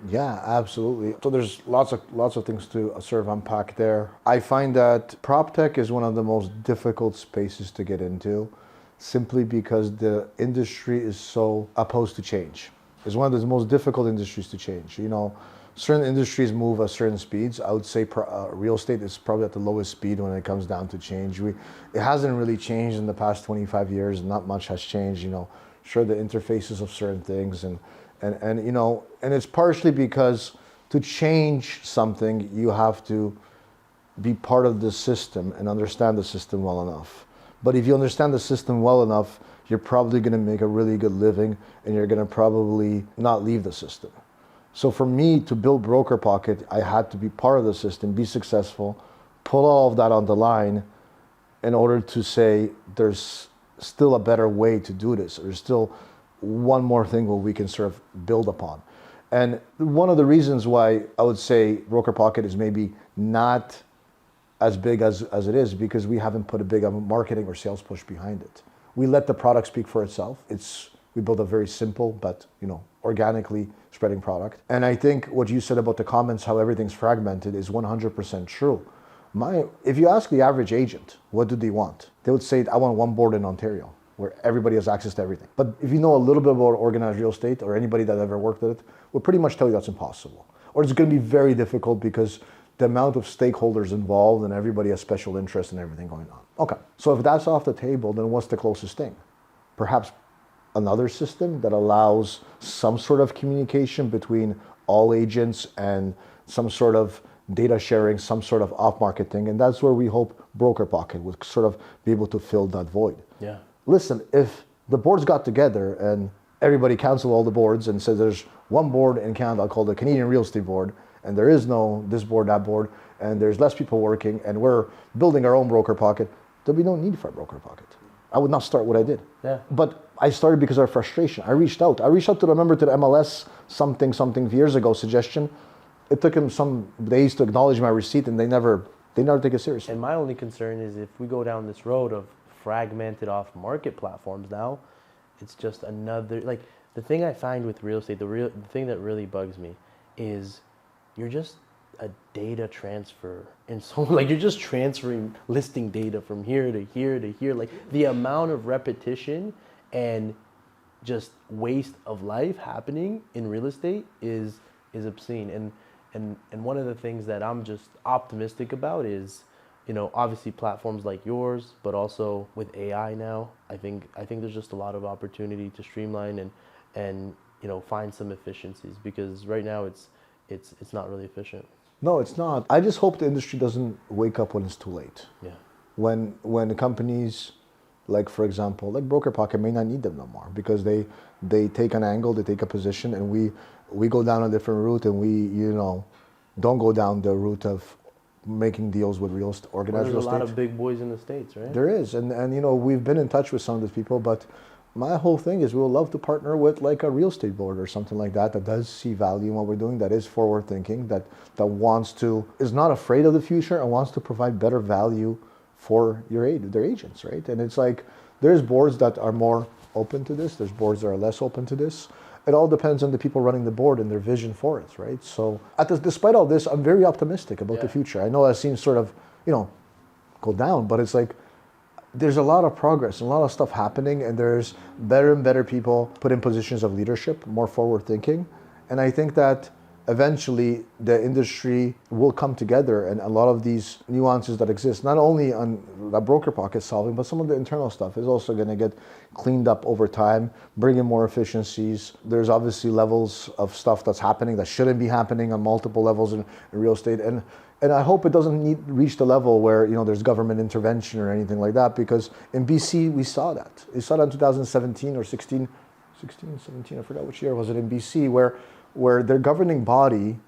Yeah, absolutely. So there's lots of things to sort of unpack there. I find that Proptech is one of the most difficult spaces to get into, simply because the industry is so opposed to change. It's one of the most difficult industries to change. certain industries move at certain speeds. I would say real estate is probably at the lowest speed when it comes down to change. It hasn't really changed in the past 25 years. Not much has changed. Sure, the interfaces of certain things, and it's partially because to change something, you have to be part of the system and understand the system well enough. But if you understand the system well enough, you're probably going to make a really good living, and you're going to probably not leave the system. So for me to build BrokerPocket, I had to be part of the system, be successful, put all of that on the line in order to say there's still a better way to do this. There's still one more thing where we can sort of build upon. And one of the reasons why I would say BrokerPocket is maybe not as big as it is, because we haven't put a big marketing or sales push behind it. We let the product speak for itself. We built a very simple but organically spreading product. And I think what you said about the comments, how everything's fragmented, is 100% true. If you ask the average agent, what do they want? They would say, I want one board in Ontario where everybody has access to everything. But if you know a little bit about organized real estate, or anybody that ever worked with it, will pretty much tell you that's impossible. Or it's going to be very difficult because the amount of stakeholders involved and everybody has special interests and everything going on. Okay, so if that's off the table, then what's the closest thing? Perhaps another system that allows some sort of communication between all agents and some sort of data sharing, some sort of off-market thing. And that's where we hope BrokerPocket would sort of be able to fill that void. Yeah. Listen, if the boards got together and everybody canceled all the boards and said there's one board in Canada called the Canadian Real Estate Board, and there is no this board, that board, and there's less people working, and we're building our own BrokerPocket, there'll be no need for a BrokerPocket. I would not start what I did. Yeah. But I started because of frustration. I reached out to the member to the MLS something years ago suggestion. It took him some days to acknowledge my receipt, and they never take it seriously. And my only concern is if we go down this road of fragmented off market platforms now, it's just another, like, the thing I find with real estate, the thing that really bugs me is you're just a data transfer. And so like you're just transferring listing data from here to here to here. Like the amount of repetition and just waste of life happening in real estate is obscene. And one of the things that I'm just optimistic about is, obviously platforms like yours, but also with AI now, I think there's just a lot of opportunity to streamline and find some efficiencies, because right now it's not really efficient. No, it's not. I just hope the industry doesn't wake up when it's too late. Yeah. When companies, like for example, like BrokerPocket may not need them no more, because they take an angle, they take a position, and we go down a different route, and we don't go down the route of making deals with organized real estate. There's a lot of big boys in the States, right? There is, and we've been in touch with some of these people, but my whole thing is we would love to partner with like a real estate board or something like that does see value in what we're doing, that is forward thinking, that is not afraid of the future and wants to provide better value for their agents, right? And it's like, there's boards that are more open to this, there's boards that are less open to this. It all depends on the people running the board and their vision for it, right? So despite all this, I'm very optimistic about the future. I know that seems sort of, go down, but it's like, there's a lot of progress and a lot of stuff happening, and there's better and better people put in positions of leadership, more forward thinking. And I think that eventually the industry will come together, and a lot of these nuances that exist, not only on the BrokerPocket solving, but some of the internal stuff is also going to get cleaned up over time, bring in more efficiencies. There's obviously levels of stuff that's happening that shouldn't be happening on multiple levels in real estate. And I hope it doesn't reach the level where there's government intervention or anything like that, because in BC we saw that. We saw that in 2017 or 17, I forgot which year was it, in BC, where their governing body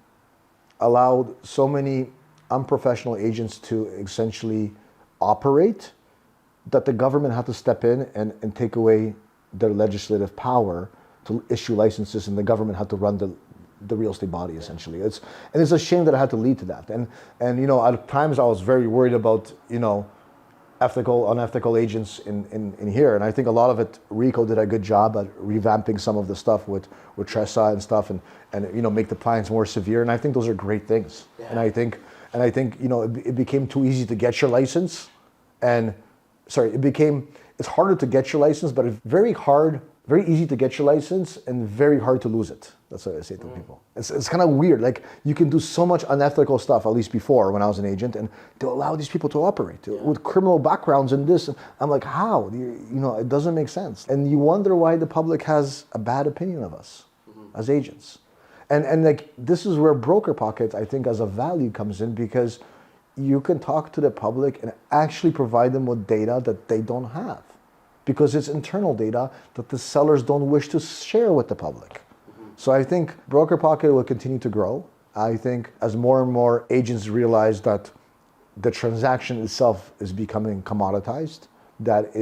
allowed so many unprofessional agents to essentially operate that the government had to step in and take away their legislative power to issue licenses, and the government had to run the real estate body essentially. It's a shame that it had to lead to that. And at times I was very worried about unethical agents in here, and I think a lot of it, Rico did a good job at revamping some of the stuff with Tressa and stuff, and make the plans more severe, and I think those are great things. Yeah. And I think it became too easy to get your license, it's harder to get your license, but it's very hard Very easy to get your license and very hard to lose it. That's what I say to people. It's kind of weird. Like, you can do so much unethical stuff, at least before when I was an agent, and to allow these people to operate with criminal backgrounds and this. I'm like, how? It doesn't make sense. And you wonder why the public has a bad opinion of us as agents. And like, this is where BrokerPocket, I think, as a value comes in, because you can talk to the public and actually provide them with data that they don't have, because it's internal data that the sellers don't wish to share with the public. So I think BrokerPocket will continue to grow. I think as more and more agents realize that the transaction itself is becoming commoditized, that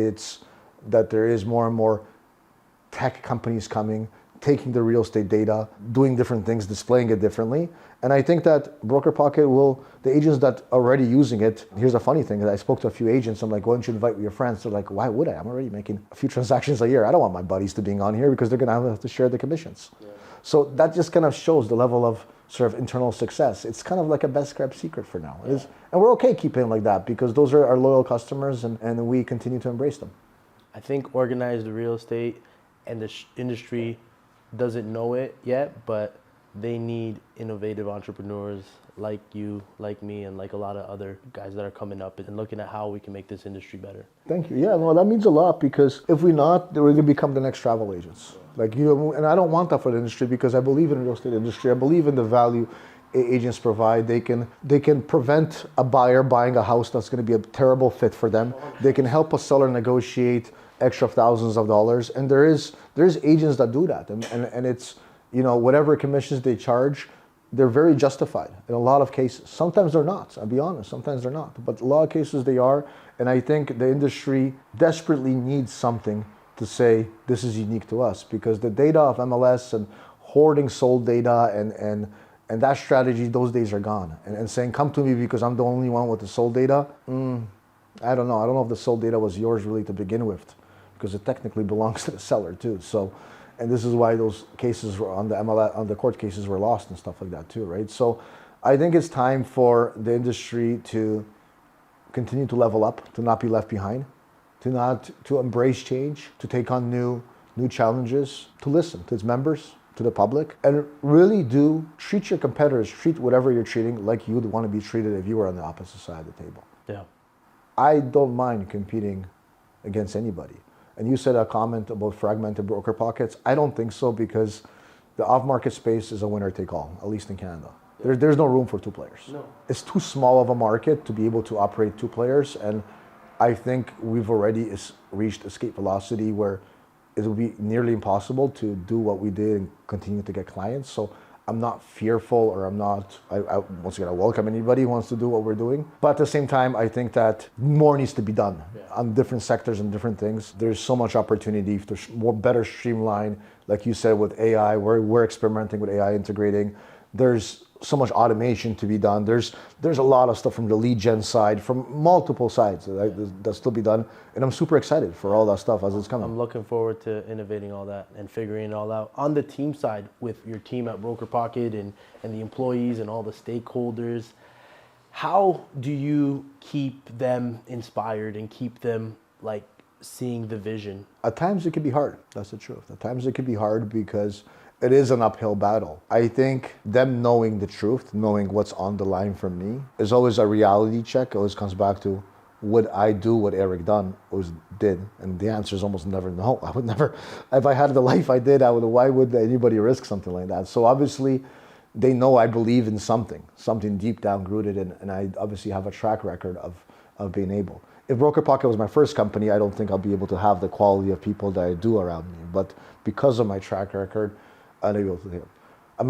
there is more and more tech companies coming, taking the real estate data, doing different things, displaying it differently. And I think that BrokerPocket the agents that are already using it, here's a funny thing, I spoke to a few agents, I'm like, why don't you invite your friends? They're like, why would I? I'm already making a few transactions a year. I don't want my buddies to being on here because they're gonna have to share the commissions. Yeah. So that just kind of shows the level of sort of internal success. It's kind of like a best kept secret for now. Yeah. And we're okay keeping it like that, because those are our loyal customers, and we continue to embrace them. I think organized real estate and the industry doesn't know it yet, but they need innovative entrepreneurs like you, like me, and like a lot of other guys that are coming up and looking at how we can make this industry better. Thank you. Yeah, no, that means a lot, because if we're not, we're going to become the next travel agents. Like, and I don't want that for the industry, because I believe in the real estate industry. I believe in the value agents provide. They can prevent a buyer buying a house that's going to be a terrible fit for them. They can help a seller negotiate extra thousands of dollars, and there's agents that do that, and it's, whatever commissions they charge, they're very justified in a lot of cases. Sometimes they're not, I'll be honest, sometimes they're not, but a lot of cases they are. And I think the industry desperately needs something to say this is unique to us, because the data of MLS and hoarding sold data and that strategy, those days are gone. And saying, come to me because I'm the only one with the sold data, I don't know if the sold data was yours really to begin with, because it technically belongs to the seller too. So, and this is why those cases were on the court cases were lost and stuff like that too, right? So I think it's time for the industry to continue to level up, to not be left behind, to embrace change, to take on new challenges, to listen to its members, to the public, and really treat your competitors, treat whatever you're treating like you'd want to be treated if you were on the opposite side of the table. Yeah. I don't mind competing against anybody. And you said a comment about fragmented broker pockets. I don't think so, because the off-market space is a winner-take-all, at least in Canada. Yeah. There's no room for two players. No. It's too small of a market to be able to operate two players, and I think we've already reached escape velocity where it will be nearly impossible to do what we did and continue to get clients. So I'm not fearful, or I once again, I welcome anybody who wants to do what we're doing. But at the same time, I think that more needs to be done on different sectors and different things. There's so much opportunity to better streamline, like you said, with AI. We're experimenting with AI integrating. There's so much automation to be done. There's a lot of stuff from the lead gen side, from multiple sides that's still be done. And I'm super excited for all that stuff as it's coming. I'm looking forward to innovating all that and figuring it all out. On the team side, with your team at BrokerPocket and the employees and all the stakeholders, how do you keep them inspired and keep them like seeing the vision? At times it can be hard. That's the truth. At times it can be hard because it is an uphill battle. I think them knowing the truth, knowing what's on the line from me, is always a reality check. It always comes back to, would I do what Eric did? And the answer is almost never no. I would never. If I had the life I did, why would anybody risk something like that? So obviously, they know I believe in something deep down rooted, and I obviously have a track record of being able. If BrokerPocket was my first company, I don't think I'll be able to have the quality of people that I do around me. But because of my track record, I'm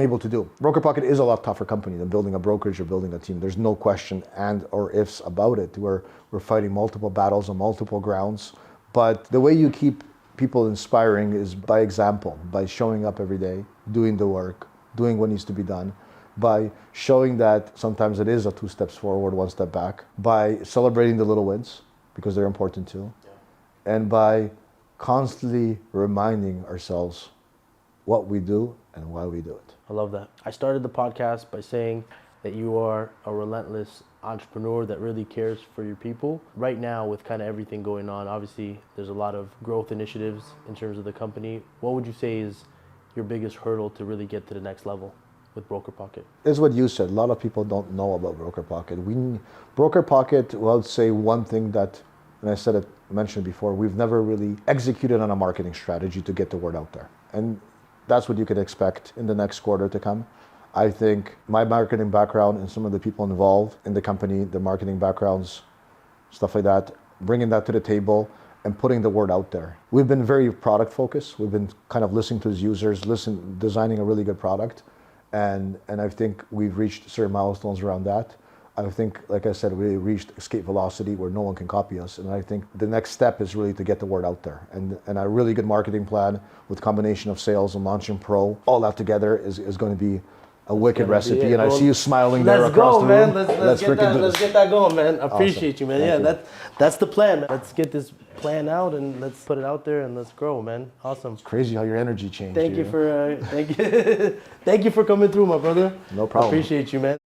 able to do. BrokerPocket is a lot tougher company than building a brokerage or building a team. There's no question and or ifs about it. We're fighting multiple battles on multiple grounds. But the way you keep people inspiring is by example, by showing up every day, doing the work, doing what needs to be done, by showing that sometimes it is a 2 steps forward, 1 step back, by celebrating the little wins, because they're important too, and by constantly reminding ourselves what we do and why we do it. I love that. I started the podcast by saying that you are a relentless entrepreneur that really cares for your people. Right now, with kind of everything going on, obviously there's a lot of growth initiatives in terms of the company. What would you say is your biggest hurdle to really get to the next level with BrokerPocket? It's what you said. A lot of people don't know about BrokerPocket. BrokerPocket, well, I would say one thing that, and I said it, mentioned before, we've never really executed on a marketing strategy to get the word out there. And that's what you could expect in the next quarter to come. I think my marketing background and some of the people involved in the company, the marketing backgrounds, stuff like that, bringing that to the table and putting the word out there. We've been very product focused. We've been kind of listening to users, designing a really good product. And I think we've reached certain milestones around that. I think, like I said, we reached escape velocity where no one can copy us. And I think the next step is really to get the word out there. And a really good marketing plan with combination of sales and launching pro, all that together is going to be a wicked recipe. And I see you smiling there across the room. Let's get that going, man. I appreciate you, man. Thank you. That's the plan, man. Let's get this plan out and let's put it out there and let's grow, man. Awesome. It's crazy how your energy changed. Thank you for coming through, my brother. No problem. I appreciate you, man.